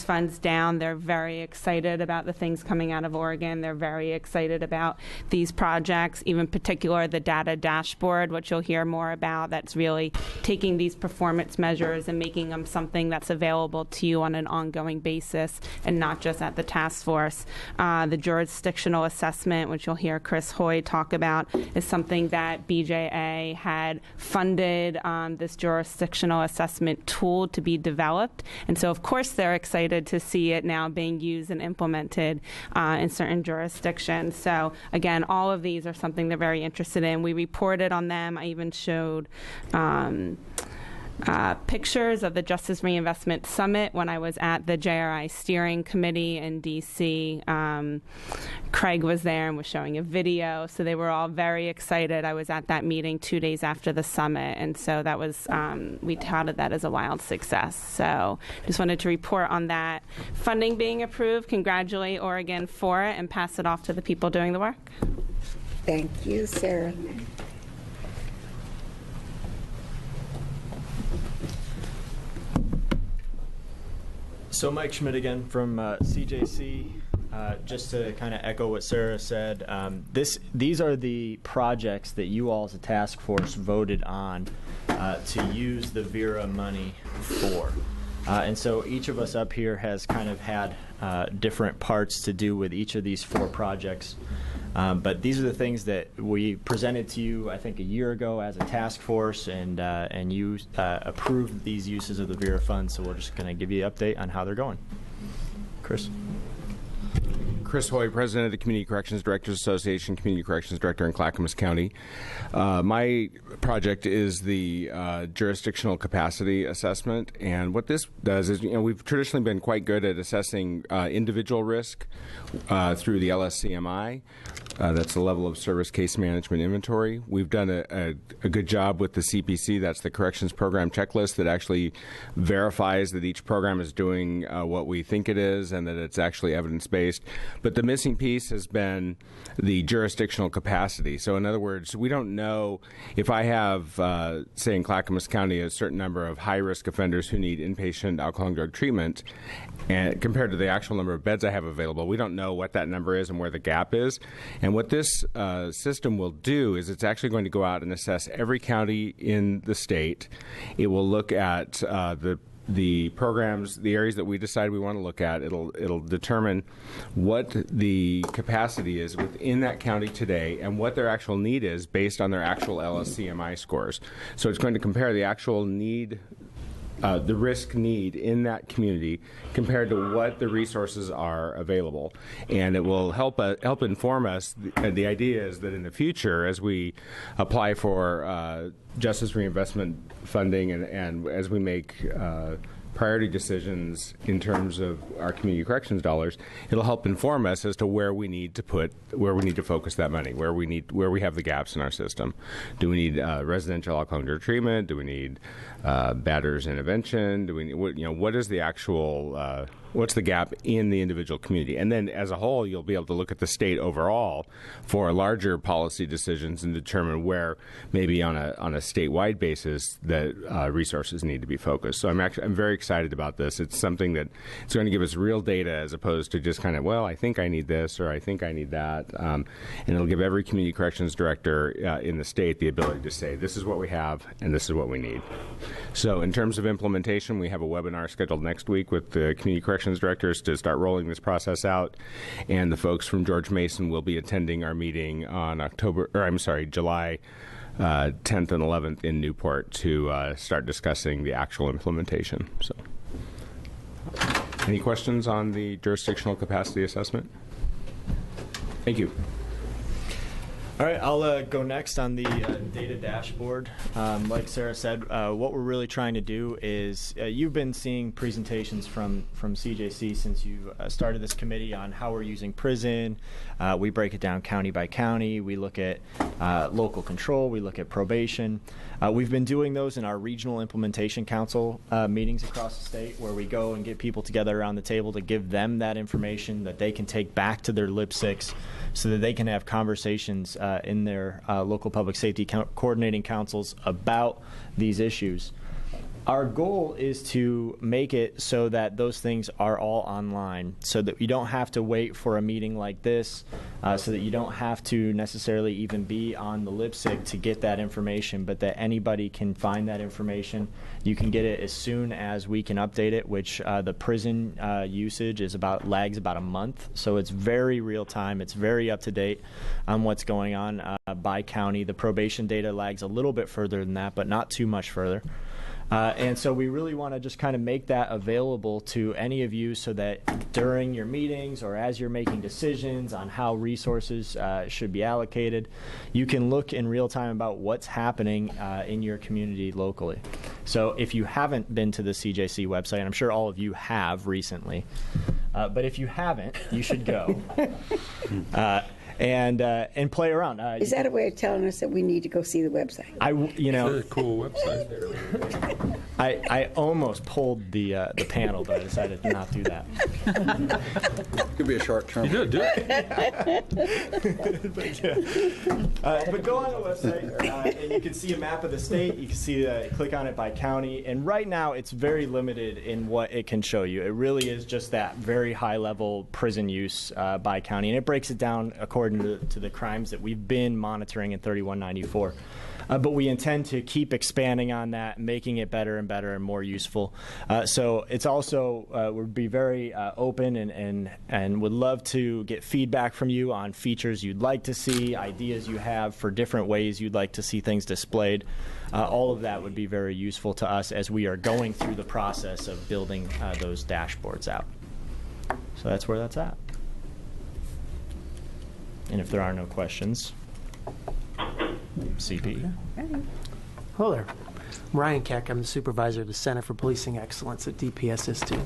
funds down. They're very excited about the things coming out of Oregon. They're very excited about these projects, even particular the data dashboard, which you'll hear more about, that's really taking these performance measures and making them something that's available to you on an ongoing basis and not just at the task force. The jurisdictional assessment, which you'll hear Chris Hoy talk about, is something that BJA had funded this jurisdictional assessment tool to be developed. And so, of course, they're excited to see it now being used and implemented in certain jurisdictions. So, again, all of these are something they're very interested in. We reported on them. I even showed pictures of the Justice Reinvestment Summit when I was at the JRI Steering Committee in D.C. Craig was there and was showing a video, so they were all very excited. I was at that meeting 2 days after the summit, and so that was, we touted that as a wild success. So just wanted to report on that. Funding being approved, congratulate Oregon for it, and pass it off to the people doing the work. Thank you, Sarah. So Mike Schmidt again from CJC. just to kind of echo what Sarah said, these are the projects that you all as a task force voted on to use the Vera money for. And so each of us up here has kind of had different parts to do with each of these 4 projects. But these are the things that we presented to you, I think, a year ago as a task force, and you approved these uses of the Vera funds. So we're just going to give you an update on how they're going. Chris. Chris Hoy, President of the Community Corrections Directors Association, Community Corrections Director in Clackamas County. My project is the jurisdictional capacity assessment, and what this does is, we've traditionally been quite good at assessing individual risk through the LSCMI. That's the Level of Service Case Management Inventory. We've done a good job with the CPC, that's the Corrections Program Checklist, that actually verifies that each program is doing what we think it is and that it's actually evidence-based. But the missing piece has been the jurisdictional capacity. So in other words, we don't know if I have, say in Clackamas County, a certain number of high-risk offenders who need inpatient alcohol and drug treatment, and compared to the actual number of beds I have available, we don't know what that number is and where the gap is. And what this system will do is it's actually going to go out and assess every county in the state. It will look at the programs, the areas that we decide we want to look at. It'll determine what the capacity is within that county today and what their actual need is based on their actual LSCMI scores. So it's going to compare the actual need, the risk need in that community compared to what the resources are available, and it will help inform us. The idea is that in the future, as we apply for justice reinvestment funding and as we make priority decisions in terms of our community corrections dollars, it'll help inform us as to where we need to focus that money, where we have the gaps in our system. Do we need residential alcohol and drug treatment? Do we need batters intervention? Do we need, what is the actual what's the gap in the individual community? And then as a whole, you'll be able to look at the state overall for larger policy decisions and determine where maybe on a statewide basis that resources need to be focused. So I'm very excited about this. It's something that it's going to give us real data as opposed to just kind of, well, I think I need this or I think I need that. And it'll give every community corrections director in the state the ability to say, this is what we have and this is what we need. So in terms of implementation, we have a webinar scheduled next week with the community corrections directors to start rolling this process out, and the folks from George Mason will be attending our meeting on July 10th and 11th in Newport to start discussing the actual implementation. So, any questions on the jurisdictional capacity assessment? Thank you. All right, I'll go next on the data dashboard. Like Sarah said, what we're really trying to do is, you've been seeing presentations from CJC since you started this committee on how we're using PRISM. We break it down county by county. We look at local control. We look at probation. We've been doing those in our regional implementation council meetings across the state, where we go and get people together around the table to give them that information that they can take back to their LIB6 so that they can have conversations in their local public safety coordinating councils about these issues. Our goal is to make it so that those things are all online, so that you don't have to wait for a meeting like this, so that you don't have to necessarily even be on the LIBSIG to get that information, but that anybody can find that information. You can get it as soon as we can update it, which the PRISM usage is lags about a month, so it's very real time. It's very up to date on what's going on by county. The probation data lags a little bit further than that, but not too much further. And so we really want to just kind of make that available to any of you so that during your meetings or as you're making decisions on how resources should be allocated, you can look in real time about what's happening in your community locally. So if you haven't been to the CJC website, and I'm sure all of you have recently, but if you haven't, you should go. and play around. Is that a way of telling us that we need to go see the website? It's a cool website. I almost pulled the panel, but I decided to not do that. Could be a short term. You did, do it. But go on the website, and you can see a map of the state. You can see, click on it by county. And right now, it's very limited in what it can show you. It really is just that very high-level prison use by county. And it breaks it down according to the crimes that we've been monitoring in 3194. But we intend to keep expanding on that, making it better and better and more useful. So it's also, would be very open and would love to get feedback from you on features you'd like to see, ideas you have for different ways you'd like to see things displayed. All of that would be very useful to us as we are going through the process of building those dashboards out. So that's where that's at. And if there are no questions, CP. Hello there. I'm Ryan Keck. I'm the supervisor of the Center for Policing Excellence at DPSS2.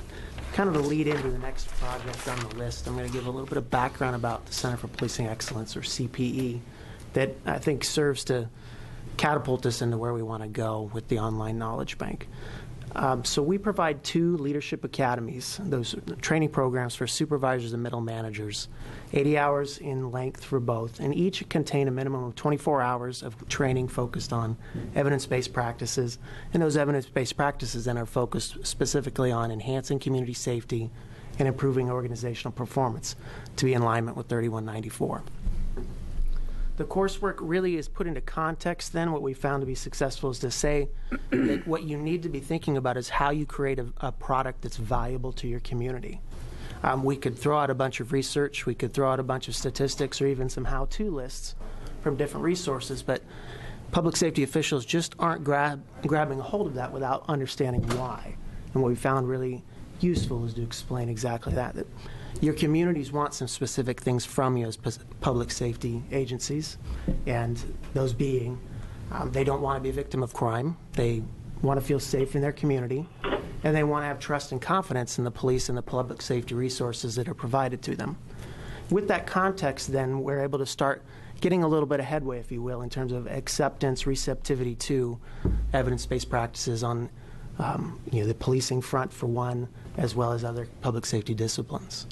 Kind of a lead into the next project on the list, I'm going to give a little bit of background about the Center for Policing Excellence, or CPE, that I think serves to catapult us into where we want to go with the online knowledge bank. So we provide 2 leadership academies, those training programs for supervisors and middle managers, 80 hours in length for both, and each contain a minimum of 24 hours of training focused on evidence-based practices, and those evidence-based practices then are focused specifically on enhancing community safety and improving organizational performance to be in alignment with 3194. The coursework really is put into context then. What we found to be successful is to say that what you need to be thinking about is how you create a product that's valuable to your community. We could throw out a bunch of research, we could throw out a bunch of statistics or even some how-to lists from different resources, but public safety officials just aren't grabbing a hold of that without understanding why. And what we found really useful is to explain exactly that your communities want some specific things from you as public safety agencies, and those being they don't want to be a victim of crime, they want to feel safe in their community, and they want to have trust and confidence in the police and the public safety resources that are provided to them. With that context, then, we're able to start getting a little bit of headway, if you will, in terms of acceptance, receptivity to evidence-based practices on the policing front, for one, as well as other public safety disciplines.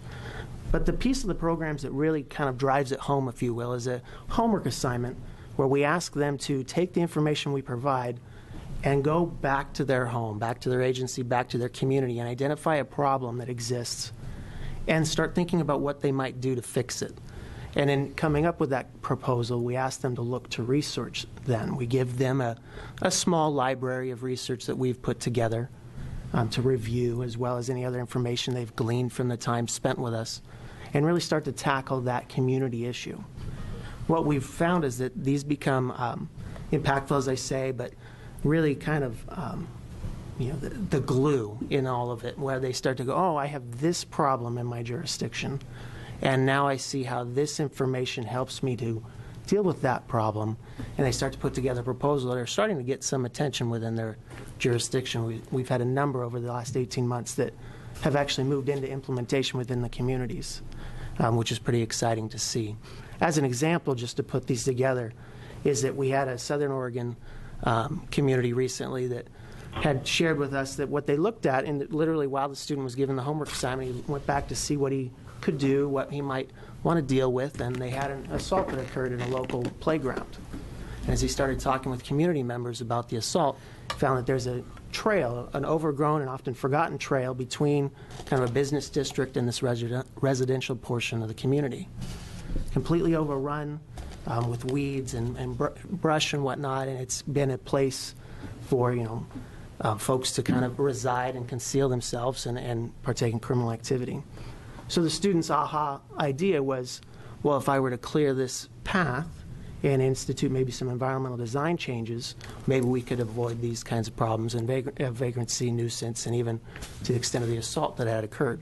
But the piece of the programs that really kind of drives it home, if you will, is a homework assignment where we ask them to take the information we provide and go back to their home, back to their agency, back to their community, and identify a problem that exists and start thinking about what they might do to fix it. And in coming up with that proposal, we ask them to look to research then. We give them a small library of research that we've put together to review, as well as any other information they've gleaned from the time spent with us, and really start to tackle that community issue. What we've found is that these become impactful, as I say, but really kind of the glue in all of it, where they start to go, oh, I have this problem in my jurisdiction, and now I see how this information helps me to deal with that problem, and they start to put together a proposal that are starting to get some attention within their jurisdiction. We've had a number over the last 18 months that have actually moved into implementation within the communities, which is pretty exciting to see. As an example, just to put these together, is that we had a Southern Oregon community recently that had shared with us that what they looked at, and literally while the student was given the homework assignment, he went back to see what he could do, what he might want to deal with, and they had an assault that occurred in a local playground. And as he started talking with community members about the assault, he found that there's a trail, an overgrown and often forgotten trail between kind of a business district and this residential portion of the community. Completely overrun with weeds and brush and whatnot, and it's been a place for folks to kind of reside and conceal themselves and partake in criminal activity. So the students' aha idea was, well, if I were to clear this path and institute maybe some environmental design changes, maybe we could avoid these kinds of problems and vagrancy, nuisance, and even to the extent of the assault that had occurred.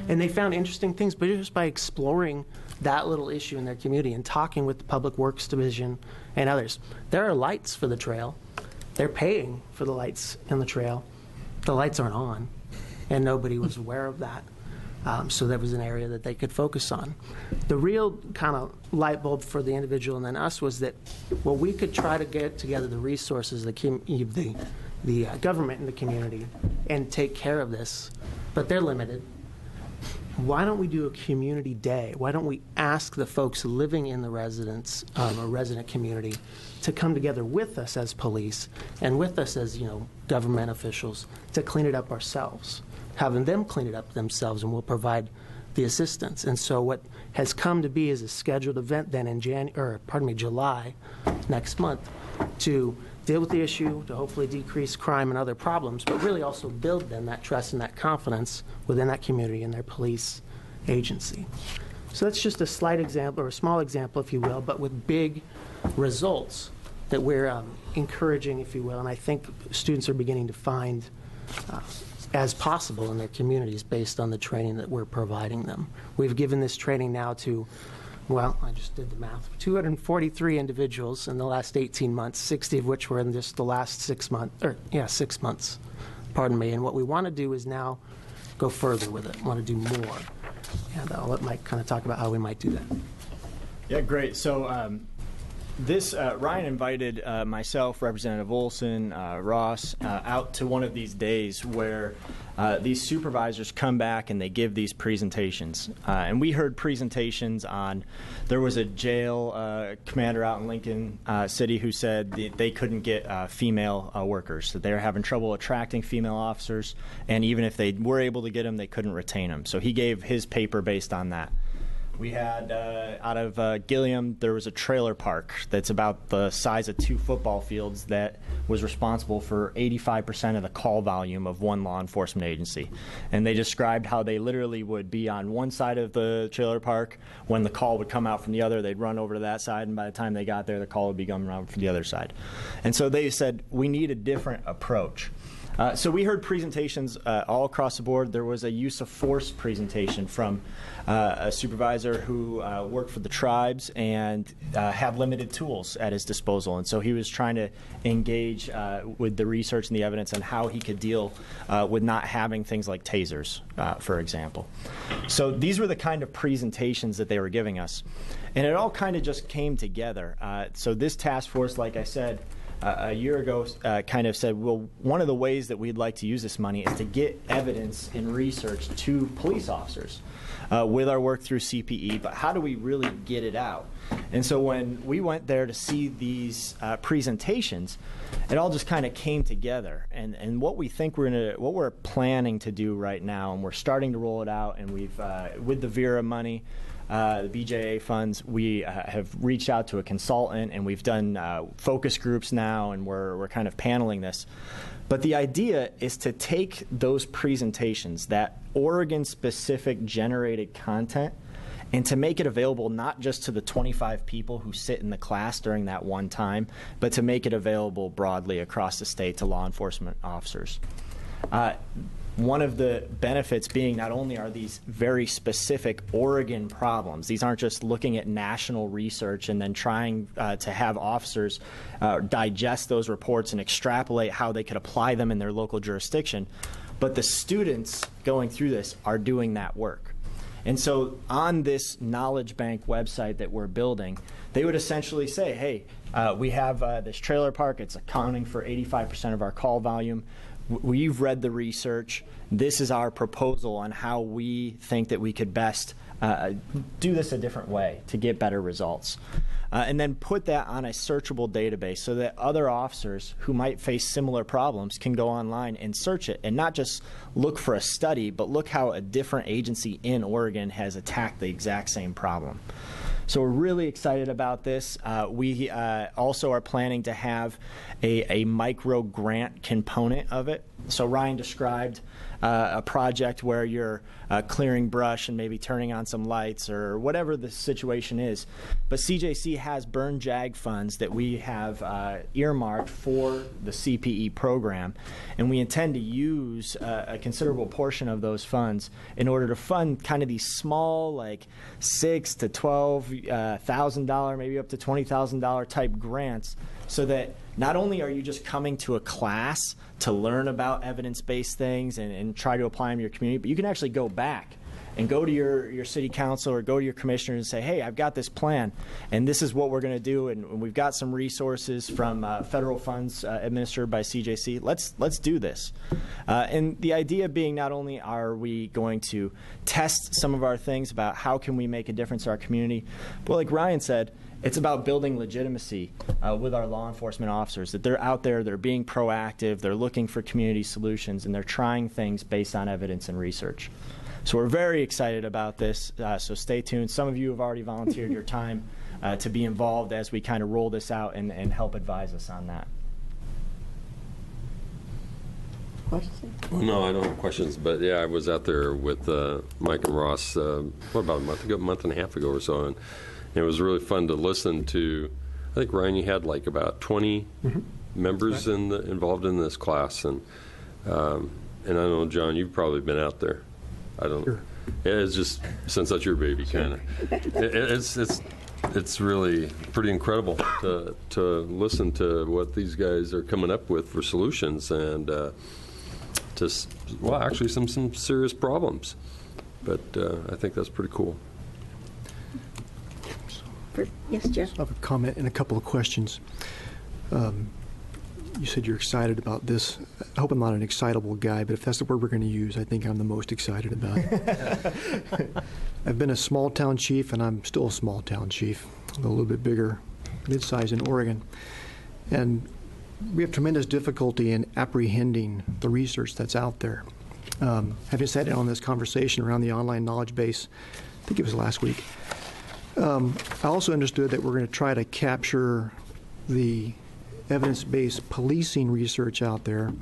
And they found interesting things, but just by exploring that little issue in their community and talking with the Public Works Division and others. There are lights for the trail. They're paying for the lights in the trail. The lights aren't on, and nobody was aware of that. So that was an area that they could focus on. The real kind of light bulb for the individual and then us was that, well, we could try to get together the resources, the government and the community, and take care of this, but they're limited. Why don't we do a community day? Why don't we ask the folks living in the residence or resident community to come together with us as police and with us as, government officials to clean it up ourselves, having them clean it up themselves, and we'll provide the assistance. And so what has come to be is a scheduled event then in July next month to deal with the issue, to hopefully decrease crime and other problems, but really also build then that trust and that confidence within that community and their police agency. So that's just a slight example, or a small example, if you will, but with big results that we're encouraging, if you will, and I think students are beginning to find as possible in their communities based on the training that we're providing them. We've given this training now to, well, I just did the math, 243 individuals in the last 18 months, 60 of which were in just the last 6 months, pardon me. And what we want to do is now go further with it. We want to do more. And I'll let Mike kind of talk about how we might do that. Yeah, great. So Ryan invited myself, Representative Olson, Ross, out to one of these days where these supervisors come back and they give these presentations. And we heard presentations on, there was a jail commander out in Lincoln City who said they couldn't get female workers, that they were having trouble attracting female officers, and even if they were able to get them, they couldn't retain them. So he gave his paper based on that. We had, out of Gilliam, there was a trailer park that's about the size of 2 football fields that was responsible for 85% of the call volume of one law enforcement agency. And they described how they literally would be on one side of the trailer park. When the call would come out from the other, they'd run over to that side, and by the time they got there, the call would be coming around from the other side. And so they said, we need a different approach. So we heard presentations all across the board. There was a use of force presentation from a supervisor who worked for the tribes and had limited tools at his disposal. And so he was trying to engage with the research and the evidence on how he could deal with not having things like tasers, for example. So these were the kind of presentations that they were giving us. And it all kind of just came together. So this task force, like I said, a year ago kind of said, well, one of the ways that we'd like to use this money is to get evidence and research to police officers with our work through CPE, but how do we really get it out? And so when we went there to see these presentations, it all just kind of came together. And what we think what we're planning to do right now, and we're starting to roll it out, and we've, with the VERA money, the BJA funds, we have reached out to a consultant, and we've done focus groups now, and we're kind of paneling this. But the idea is to take those presentations, that Oregon-specific generated content, and to make it available not just to the 25 people who sit in the class during that one time, but to make it available broadly across the state to law enforcement officers. One of the benefits being not only are these very specific Oregon problems, these aren't just looking at national research and then trying to have officers digest those reports and extrapolate how they could apply them in their local jurisdiction, but the students going through this are doing that work. And so on this knowledge bank website that we're building, they would essentially say, hey, we have this trailer park, it's accounting for 85% of our call volume. We've read the research. This is our proposal on how we think that we could best do this a different way to get better results. And then put that on a searchable database so that other officers who might face similar problems can go online and search it and not just look for a study, but look how a different agency in Oregon has attacked the exact same problem. So we're really excited about this. We also are planning to have a micro grant component of it. So Ryan described a project where you're clearing brush and maybe turning on some lights or whatever the situation is. But CJC has burn JAG funds that we have earmarked for the CPE program, and we intend to use a considerable portion of those funds in order to fund kind of these small, like $6,000 to $12,000, maybe up to $20,000 type grants, so that not only are you just coming to a class to learn about evidence-based things and try to apply them in your community, but you can actually go back and go to your city council or go to your commissioner and say, hey, I've got this plan, and this is what we're going to do, and we've got some resources from federal funds administered by CJC. Let's do this. And the idea being, not only are we going to test some of our things about how can we make a difference in our community, but like Ryan said, it's about building legitimacy with our law enforcement officers, that they're out there, they're being proactive, they're looking for community solutions, and they're trying things based on evidence and research. So we're very excited about this, so stay tuned. Some of you have already volunteered your time to be involved as we kind of roll this out and help advise us on that. Questions? Well, no, I don't have questions, but yeah, I was out there with Mike and Ross, what, about a month and a half ago or so, and it was really fun to listen to. I think, Ryan, you had like about 20 members involved in this class, and I know, John, you've probably been out there. I don't know. Yeah, it's just, since that's your baby, kind of. It's really pretty incredible to listen to what these guys are coming up with for solutions, and actually some serious problems. But I think that's pretty cool. Yes, Jeff? I have a comment and a couple of questions. You said you're excited about this. I hope I'm not an excitable guy, but if that's the word we're going to use, I think I'm the most excited about it. I've been a small-town chief, and I'm still a small-town chief, a little bit bigger, mid-size in Oregon. And we have tremendous difficulty in apprehending the research that's out there. Having sat in on this conversation around the online knowledge base, I think it was last week, I also understood that we're going to try to capture the evidence-based policing research out there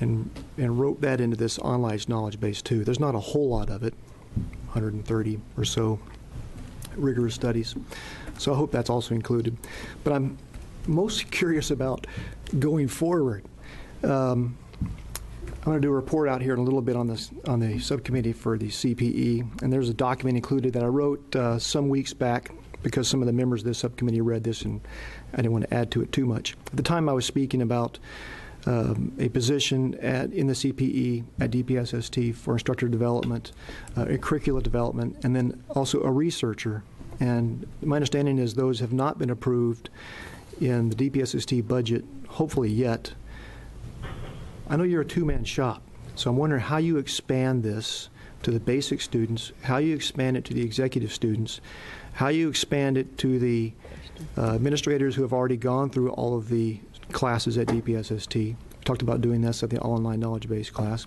and rope that into this online knowledge base too. There's not a whole lot of it, 130 or so rigorous studies. So I hope that's also included. But I'm most curious about going forward. I'm going to do a report out here in a little bit on the subcommittee for the CPE, and there's a document included that I wrote some weeks back because some of the members of this subcommittee read this, and I didn't want to add to it too much. At the time, I was speaking about a position in the CPE at DPSST for instructor development, curricula development, and then also a researcher. And my understanding is those have not been approved in the DPSST budget, hopefully yet. I know you're a two-man shop, so I'm wondering how you expand this to the basic students, how you expand it to the executive students, how you expand it to the administrators who have already gone through all of the classes at DPSST. We talked about doing this at the online knowledge base class.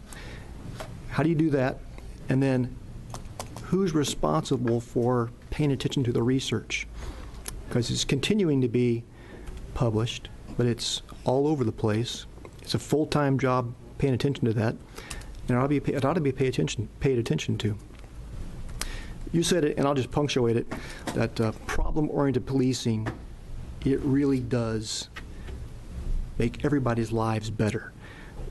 How do you do that? And then who's responsible for paying attention to the research? Because it's continuing to be published, but it's all over the place. It's a full-time job paying attention to that, and it ought to be paid attention to. You said it, and I'll just punctuate it, that problem-oriented policing, it really does make everybody's lives better.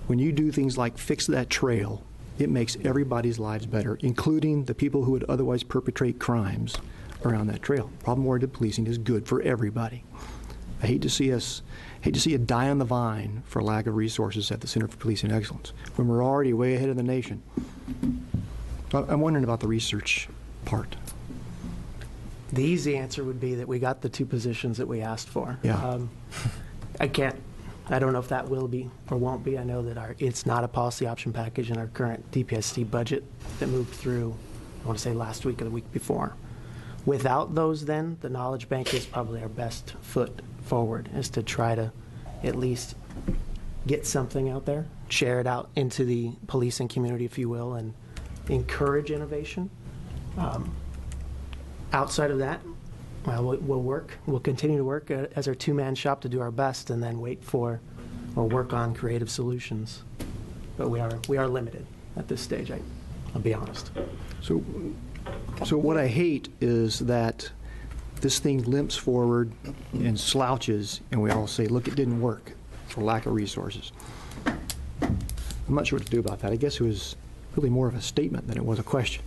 When you do things like fix that trail, it makes everybody's lives better, including the people who would otherwise perpetrate crimes around that trail. Problem-oriented policing is good for everybody. I hate to see it die on the vine for lack of resources at the Center for Policing Excellence when we're already way ahead of the nation. I'm wondering about the research part. The easy answer would be that we got the two positions that we asked for. Yeah. I don't know if that will be or won't be. I know that it's not a policy option package in our current DPST budget that moved through, I want to say last week or the week before. Without those, then, the knowledge bank is probably our best foot forward, is to try to at least get something out there, share it out into the policing community, if you will, and encourage innovation. Outside of that, well, we'll continue to work as our two-man shop to do our best, and then wait for or work on creative solutions. But we are limited at this stage, I'll be honest. So what I hate is that this thing limps forward and slouches, and we all say, look, it didn't work for lack of resources. I'm not sure what to do about that. I guess it was really more of a statement than it was a question.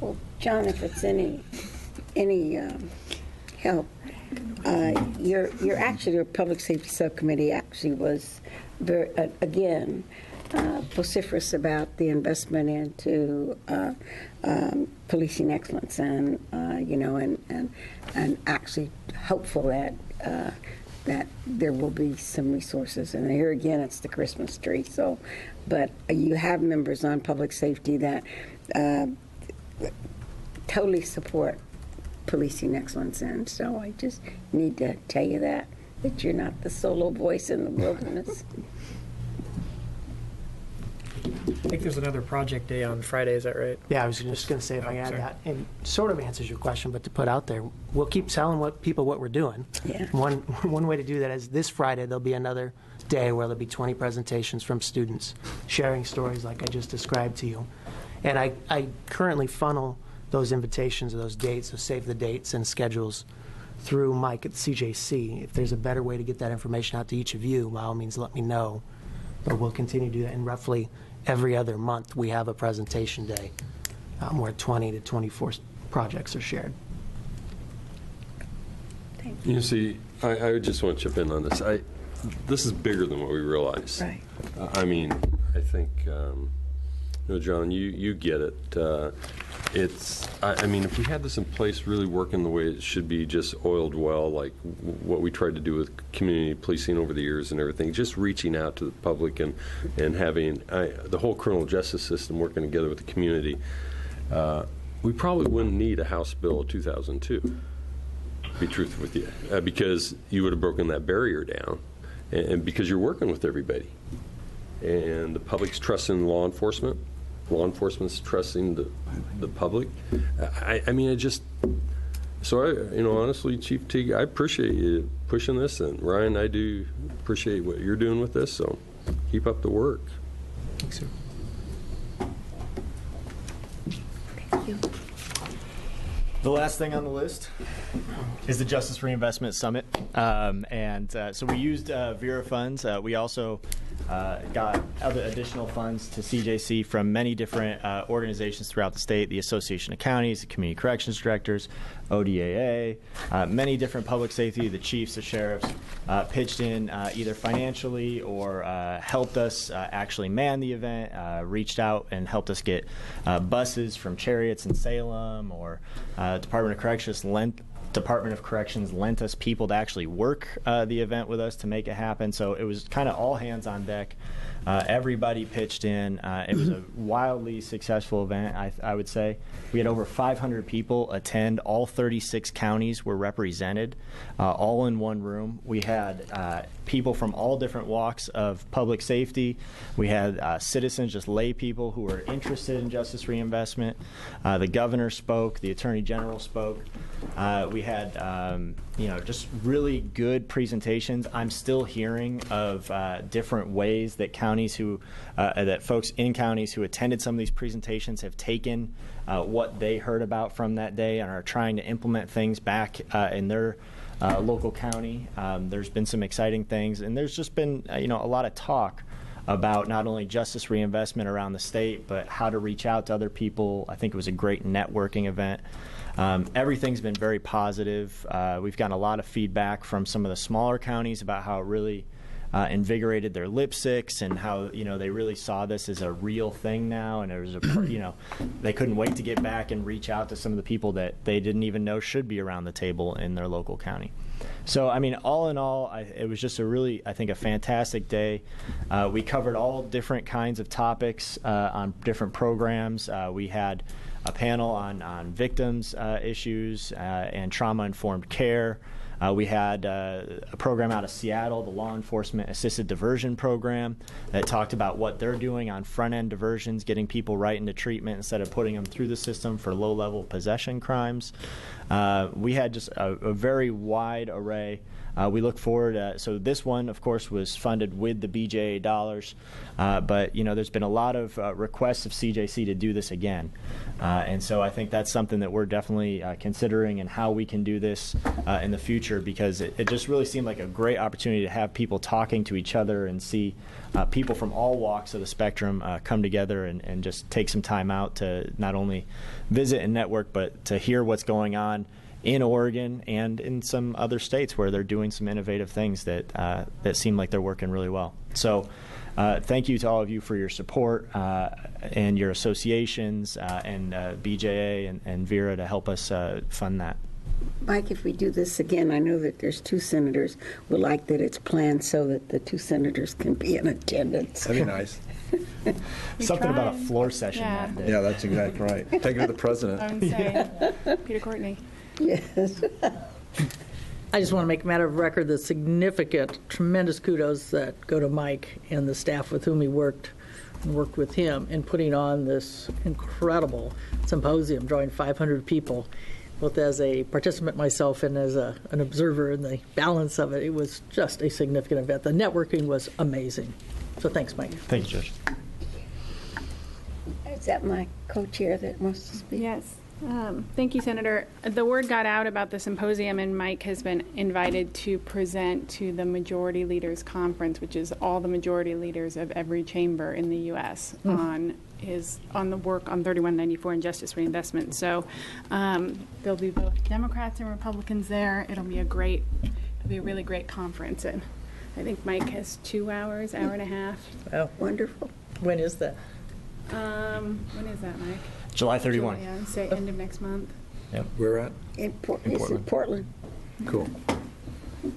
Well, John, if it's any help, your public safety subcommittee actually was very, again, vociferous about the investment into policing excellence, and and actually hopeful that that there will be some resources. And here again, it's the Christmas tree. So, but you have members on public safety that totally support policing excellence, and so I just need to tell you that you're not the solo voice in the wilderness. I think there's another project day on Friday, is that right? Yeah, I was just going to say if I add that, and sort of answers your question, but to put out there, we'll keep telling people what we're doing. Yeah. One way to do that is this Friday there'll be another day where there'll be 20 presentations from students sharing stories like I just described to you. And I currently funnel those invitations or those dates, so save the dates and schedules through Mike at CJC. If there's a better way to get that information out to each of you, by all means let me know. But we'll continue to do that, and roughly every other month we have a presentation day where 20 to 24 projects are shared. You see, I just want to chip in on this. This is bigger than what we realize. Right. I mean, I think, John, you get it. I mean, if we had this in place really working the way it should be, just oiled well, like what we tried to do with community policing over the years and everything, just reaching out to the public and having the whole criminal justice system working together with the community, we probably wouldn't need a House Bill of 2002, to be truthful with you, because you would have broken that barrier down, and because you're working with everybody. And the public's trusting law enforcement's trusting the public. I mean, honestly, Chief Teague, I appreciate you pushing this, and Ryan, I do appreciate what you're doing with this, so keep up the work. Thanks, sir. Thank you. The last thing on the list is the Justice Reinvestment Summit. So we used Vera funds. We also got other additional funds to CJC from many different organizations throughout the state, the Association of Counties, the Community Corrections Directors, ODAA, many different public safety, the chiefs, the sheriffs, pitched in either financially or helped us actually man the event, reached out and helped us get buses from Chariots in Salem, or Department of Corrections lent us people to actually work the event with us to make it happen. So it was kind of all hands on deck. Everybody pitched in. It was a wildly successful event, I would say. We had over 500 people attend. All 36 counties were represented, all in one room. We had people from all different walks of public safety. We had citizens, just lay people who were interested in justice reinvestment. The governor spoke. The attorney general spoke. We had, just really good presentations. I'm still hearing of different ways that that folks in counties who attended some of these presentations have taken what they heard about from that day and are trying to implement things back in their local county. There's been some exciting things, and there's just been a lot of talk about not only justice reinvestment around the state, but how to reach out to other people. I think it was a great networking event. Everything's been very positive. We've gotten a lot of feedback from some of the smaller counties about how it really invigorated their lipsticks, and how they really saw this as a real thing now, and there was they couldn't wait to get back and reach out to some of the people that they didn't even know should be around the table in their local county. So I mean, all in all, it was just a fantastic day. We covered all different kinds of topics on different programs. We had a panel on victims issues and trauma-informed care. We had a program out of Seattle, the Law Enforcement Assisted Diversion Program, that talked about what they're doing on front-end diversions, getting people right into treatment instead of putting them through the system for low-level possession crimes. We had just a very wide array. We look forward. So this one, of course, was funded with the BJA dollars, but there's been a lot of requests of CJC to do this again, and so I think that's something that we're definitely considering, and how we can do this in the future, because it just really seemed like a great opportunity to have people talking to each other and see people from all walks of the spectrum come together and just take some time out to not only visit and network, but to hear what's going on in Oregon and in some other states where they're doing some innovative things that seem like they're working really well. So Thank you to all of you for your support and your associations and BJA and Vera to help us fund that. Mike, if we do this again, I know that there's 2 senators. Would like that it's planned so that the 2 senators can be in attendance. That'd be nice. Something about a floor session that day. Yeah, that's exactly right. Take it to the president. I'm saying, Peter Courtney. Yes. I just want to make a matter of record the significant, tremendous kudos that go to Mike and the staff with whom he worked with him in putting on this incredible symposium, drawing 500 people, both as a participant myself and as an observer in the balance of it. It was just a significant event. The networking was amazing. So thanks, Mike. Thank you, Judge. Is that my co-chair that wants to speak? Yes. Thank you, Senator. The word got out about the symposium, and Mike has been invited to present to the Majority Leaders Conference, which is all the majority leaders of every chamber in the U.S. on the work on 3194 and justice reinvestment. So there'll be both Democrats and Republicans there. It'll be a really great conference, and I think Mike has 2 hours, hour and a half. Oh, wonderful. When is that? When is that, Mike? July 31. Yeah, say end of next month. Yep. Where at? In Portland. Cool.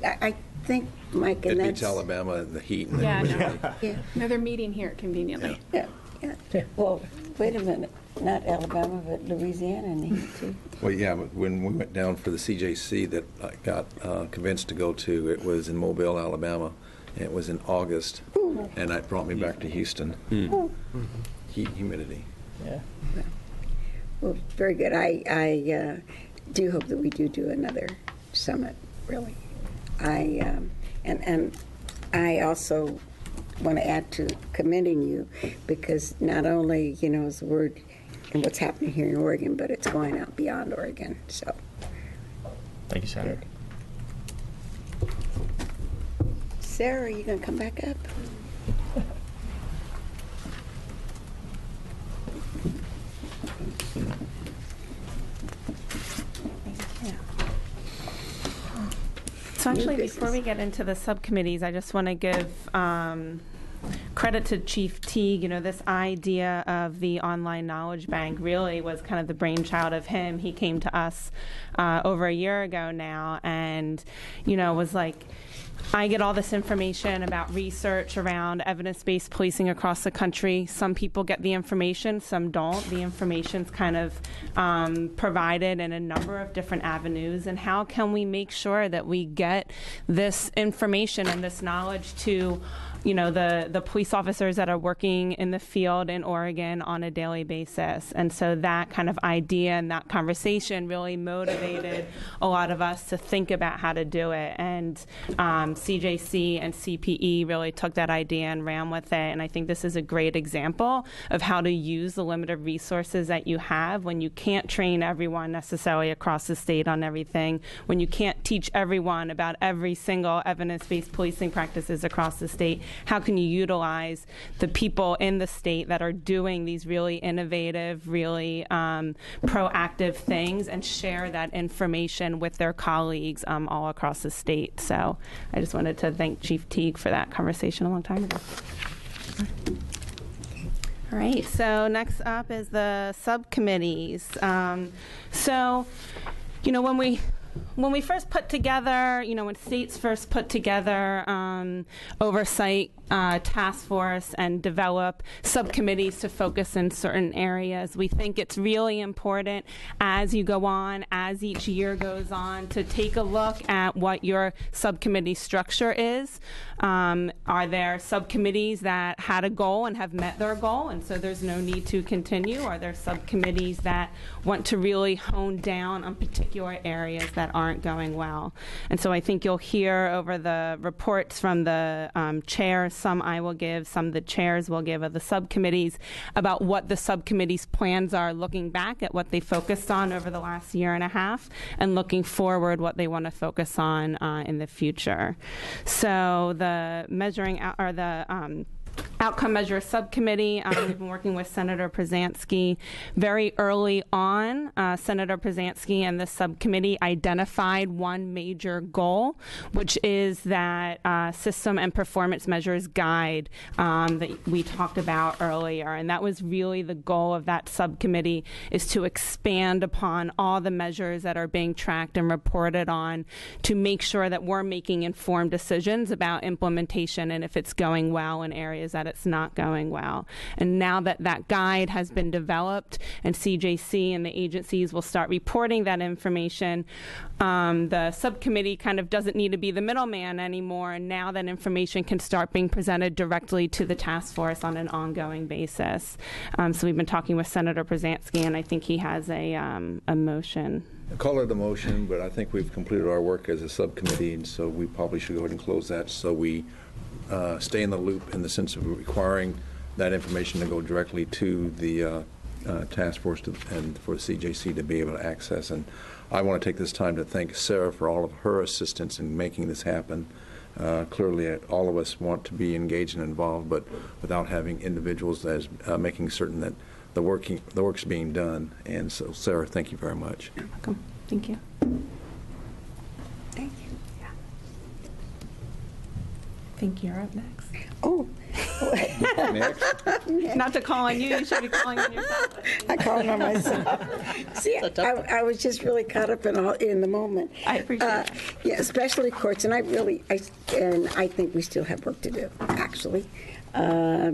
I think, Mike, It and beats that's... Alabama in the heat. And Yeah, everything. no. Yeah. No, they're meeting here conveniently. Yeah. Well, wait a minute. Not Alabama, but Louisiana in the heat, too. Well, yeah, but when we went down for the CJC that I got convinced to go to, it was in Mobile, Alabama. And it was in August, and that brought me back to Houston. Heat, humidity. Yeah. Well, very good. I do hope that we do another summit, really. And I also want to add to commending you, because not only, is the word and what's happening here in Oregon, but it's going out beyond Oregon. So, Thank you, Senator. Sarah, are you going to come back up? So actually, before we get into the subcommittees, I just want to give credit to Chief Teague. This idea of the online knowledge bank really was kind of the brainchild of him. He came to us over a year ago now and, was like, I get all this information about research around evidence-based policing across the country. Some people get the information, some don't. The information's kind of provided in a number of different avenues. And how can we make sure that we get this information and this knowledge to the police officers that are working in the field in Oregon on a daily basis? And so that kind of idea and that conversation really motivated a lot of us to think about how to do it. And CJC and CPE really took that idea and ran with it. And I think this is a great example of how to use the limited resources that you have when you can't train everyone necessarily across the state on everything, when you can't teach everyone about every single evidence-based policing practices across the state. How can you utilize the people in the state that are doing these really innovative, really proactive things and share that information with their colleagues all across the state? So I just wanted to thank Chief Teague for that conversation a long time ago. All right, so next up is the subcommittees. When we first put together, when states first put together oversight task force and develop subcommittees to focus in certain areas, we think it's really important as you go on, as each year goes on, to take a look at what your subcommittee structure is. Are there subcommittees that had a goal and have met their goal, and so there's no need to continue? Are there subcommittees that want to really hone down on particular areas that aren't going well? And so I think you'll hear over the reports from the chair, some I will give, some the chairs will give of the subcommittees, about what the subcommittee's plans are looking back at what they focused on over the last year and a half, and looking forward what they want to focus on in the future. So the measuring out, or the Outcome Measure Subcommittee. We've been working with Senator Przansky. Very early on, Senator Przansky and the subcommittee identified one major goal, which is that system and performance measures guide that we talked about earlier. And that was really the goal of that subcommittee, is to expand upon all the measures that are being tracked and reported on to make sure that we're making informed decisions about implementation and if it's going well in areas that it's not going well. And now that that guide has been developed and CJC and the agencies will start reporting that information, the subcommittee kind of doesn't need to be the middleman anymore, and now that information can start being presented directly to the task force on an ongoing basis. So we've been talking with Senator Przansky, and I think he has a motion. I call it a motion, but I think we've completed our work as a subcommittee, and so we probably should go ahead and close that so we stay in the loop in the sense of requiring that information to go directly to the task force and for CJC to be able to access. And I want to take this time to thank Sarah for all of her assistance in making this happen. Clearly, all of us want to be engaged and involved, but without having individuals as making certain that the work's being done. And so, Sarah, thank you very much. You're welcome. Thank you. Thank you. Yeah. I think you're up next. Oh. Not to call on you, you should be calling on yourself. I call on myself. See, I was just really caught up in the moment. I appreciate it. Yeah, specialty courts, and I think we still have work to do, actually.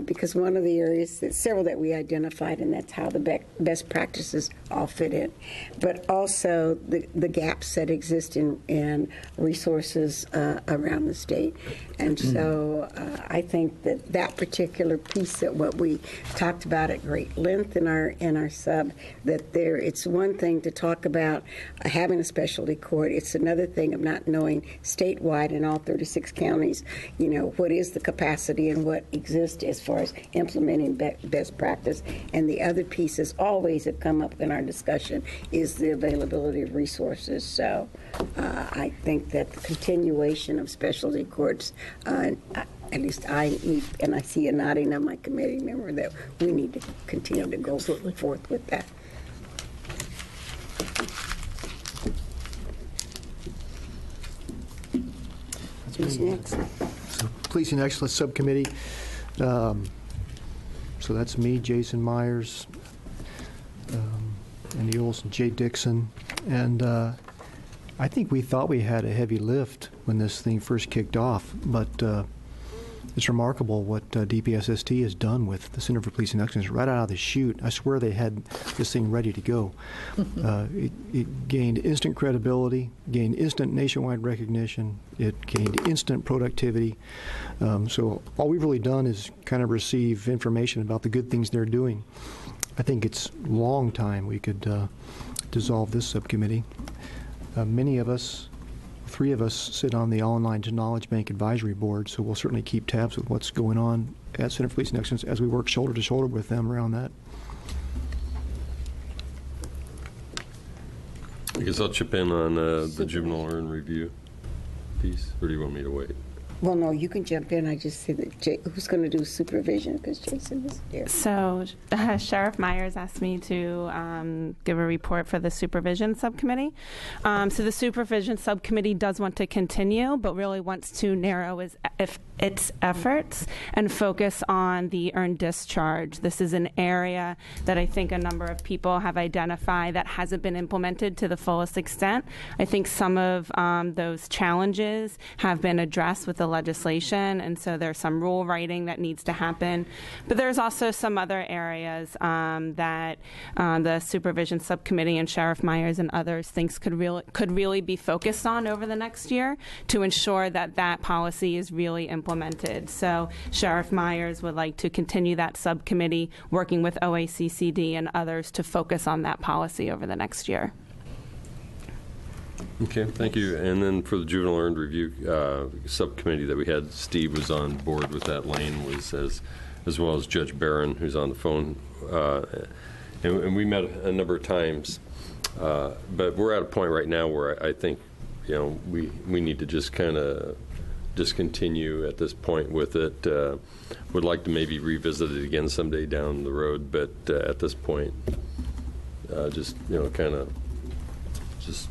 Because one of the areas, several that we identified, and that's how the best practices all fit in, but also the gaps that exist in resources around the state. And so I think that particular piece, that what we talked about at great length in our sub, that it's one thing to talk about having a specialty court. It's another thing of not knowing statewide in all 36 counties, what is the capacity and what exists as far as implementing best practice. And the other pieces always have come up in our discussion is the availability of resources. So I think that the continuation of specialty courts, at least I need, and I see a nodding of my committee member, that we need to continue to go forth with that. Who's next? So, Policing Excellence Subcommittee. So that's me, Jason Myers, Andy Olson, Jay Dixon, and I think we thought we had a heavy lift when this thing first kicked off, but it's remarkable what DPSST has done with the Center for Policing Excellence right out of the chute. I swear they had this thing ready to go. It gained instant credibility, gained instant nationwide recognition, it gained instant productivity. So all we've really done is kind of receive information about the good things they're doing. I think it's long time we could dissolve this subcommittee. Many of us, 3 of us, sit on the All-in-Line Knowledge Bank Advisory Board, so we'll certainly keep tabs with what's going on at Center for Policing Excellence as we work shoulder to shoulder with them around that. I guess I'll chip in on the juvenile earn review piece, or do you want me to wait? Well, no, you can jump in. I just said that who's going to do supervision, because Jason was there. So Sheriff Myers asked me to give a report for the supervision subcommittee. So the supervision subcommittee does want to continue, but really wants to narrow its efforts and focus on the earned discharge. This is an area that I think a number of people have identified that hasn't been implemented to the fullest extent. I think some of those challenges have been addressed with the legislation, and so there's some rule writing that needs to happen. But there's also some other areas that the supervision subcommittee and Sheriff Myers and others thinks could really be focused on over the next year to ensure that that policy is really implemented. So Sheriff Myers would like to continue that subcommittee working with OACCD and others to focus on that policy over the next year. Okay, thank you. And then for the juvenile earned review subcommittee that we had, Steve was on board with that. Lane was, as well as Judge Barron, who's on the phone. And we met a number of times. But we're at a point right now where I think, we need to just kind of discontinue at this point with it. Would like to maybe revisit it again someday down the road, but at this point, just, kind of just,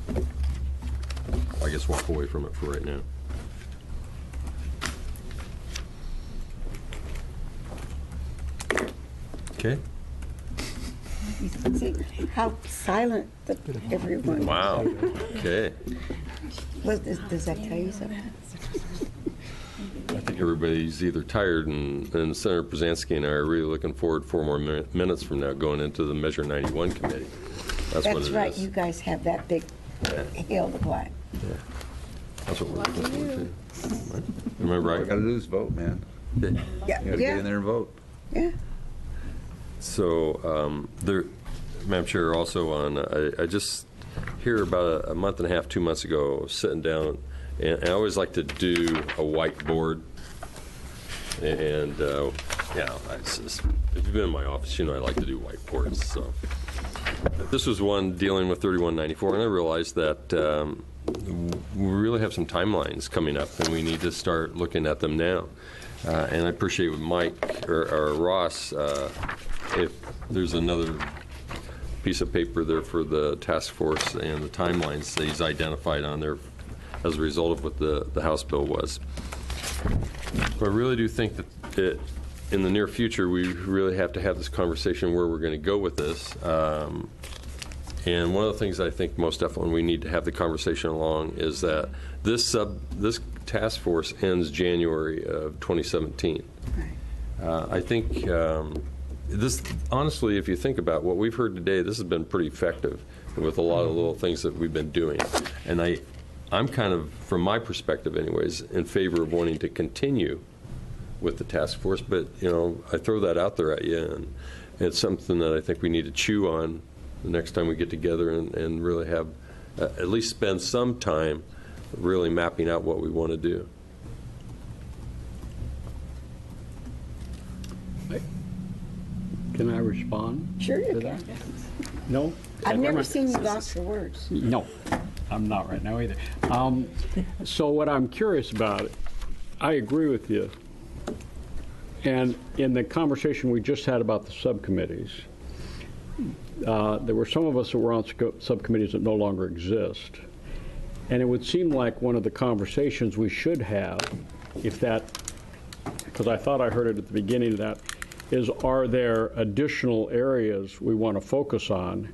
I guess, walk away from it for right now. Okay. See how silent everyone. Wow. Okay. Does that tell you something? I think everybody's either tired, and Senator Brzezinski and I are really looking forward 4 more minutes from now going into the Measure 91 committee. That's what it right. is. You guys have that big hill to climb. Yeah. That's what we're looking forward to. Am I right? We got to do is vote, man. Yeah. You got to get in there and vote. Yeah. So, Madam Chair, also on, I just here about a month and a half, 2 months ago, sitting down, and I always like to do a whiteboard. And, if you've been in my office, I like to do whiteboards. So this was one dealing with 3194, and I realized that we really have some timelines coming up, and we need to start looking at them now. And I appreciate with Mike or Ross, if there's another piece of paper there for the task force and the timelines that he's identified on there as a result of what the House bill was. So I really do think that in the near future, we really have to have this conversation where we're going to go with this. And one of the things I think most definitely we need to have the conversation along is that this task force ends January of 2017. I think this, honestly, if you think about what we've heard today, this has been pretty effective with a lot of little things that we've been doing. And I'm kind of, from my perspective anyways, in favor of wanting to continue with the task force. But, I throw that out there at you, and it's something that I think we need to chew on the next time we get together and really have, at least spend some time really mapping out what we want to do. Can I respond? Sure you to can. that? No? I've never seen you lost for words. No, I'm not right now either. So what I'm curious about, I agree with you. And in the conversation we just had about the subcommittees, there were some of us that were on subcommittees that no longer exist. And it would seem like one of the conversations we should have, because I thought I heard it at the beginning of that, is are there additional areas we want to focus on,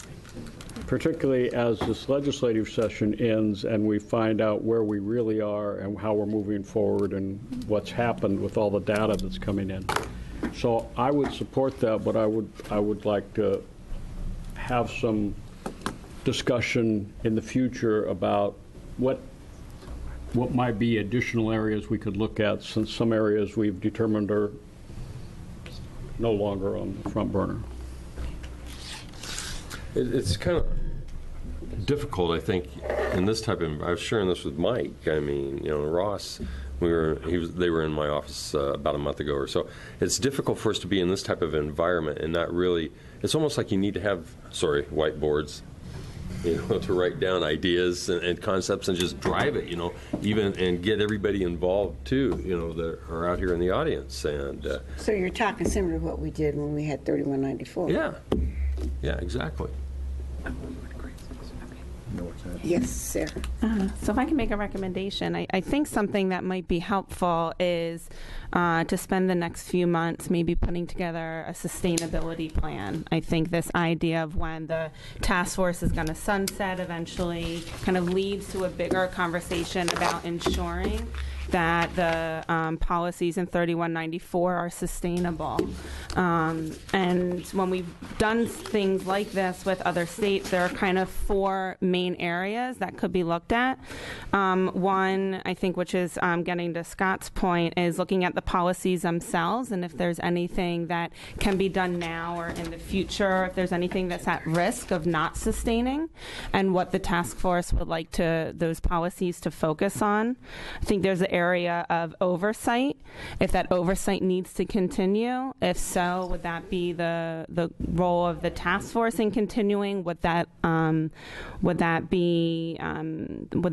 particularly as this legislative session ends and we find out where we really are and how we're moving forward and what's happened with all the data that's coming in. So I would support that, but I would like to have some discussion in the future about what might be additional areas we could look at, since some areas we've determined are no longer on the front burner. It's kind of difficult, I think, in this type of. I was sharing this with Mike. I mean, Ross. They were in my office about a month ago or so. It's difficult for us to be in this type of environment and not really. It's almost like you need to have whiteboards, to write down ideas and concepts and just drive it, even and get everybody involved too, that are out here in the audience. And so you're talking similar to what we did when we had 3194. Yeah, exactly. Yes, Sarah. So if I can make a recommendation, I think something that might be helpful is to spend the next few months maybe putting together a sustainability plan. I think this idea of when the task force is going to sunset eventually kind of leads to a bigger conversation about ensuring that the policies in 3194 are sustainable. And when we've done things like this with other states, there are kind of 4 main areas that could be looked at. One, I think, which is getting to Scott's point, is looking at the policies themselves and if there's anything that can be done now or in the future, if there's anything that's at risk of not sustaining, and what the task force would like those policies to focus on. I think there's the area of oversight, if that oversight needs to continue. If so, would that be the role of the task force in continuing? Would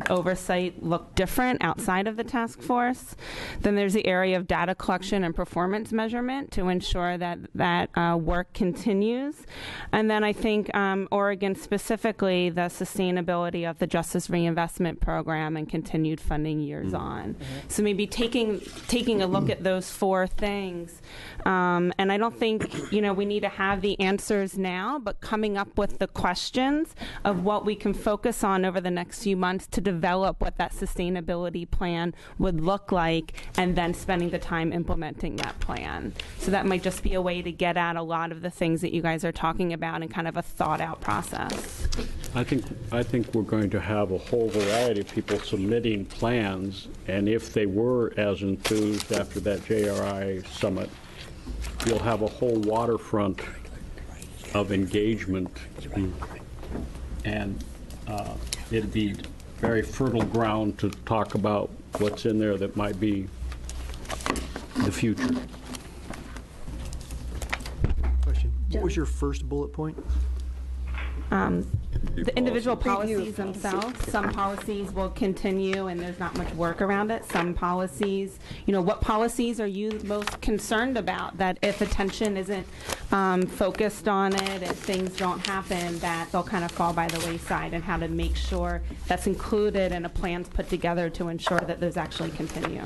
oversight look different outside of the task force? Then there's the area of data collection and performance measurement to ensure that work continues. And then I think Oregon specifically, the sustainability of the Justice Reinvestment Program and continued funding years on. So maybe taking a look at those four things. And I don't think, we need to have the answers now, but coming up with the questions of what we can focus on over the next few months to develop what that sustainability plan would look like, and then spending the time implementing that plan. So that might just be a way to get at a lot of the things that you guys are talking about in kind of a thought-out process. I think we're going to have a whole variety of people submitting plans, and if they were as enthused after that JRI summit, you'll have a whole waterfront of engagement, and it'd be very fertile ground to talk about what's in there that might be the future. Question. What was your first bullet point? The individual policies themselves. Some policies will continue and there's not much work around it. Some policies, what policies are you most concerned about that if attention isn't focused on it, if things don't happen, that they'll kind of fall by the wayside, and how to make sure that's included and a plan's put together to ensure that those actually continue.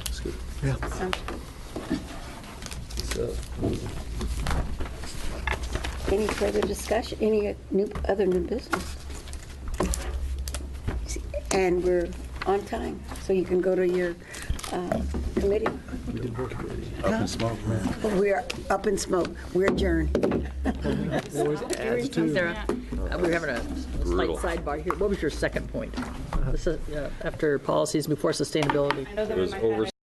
That's good. Yeah. Sounds good. Any further discussion? Any other new business? And we're on time, so you can go to your committee. We did both committees. Up in smoke, man. We're up in smoke. We're adjourned. Sarah, we're having a slight sidebar here. What was your second point? This is, after policies before sustainability. I know that we might have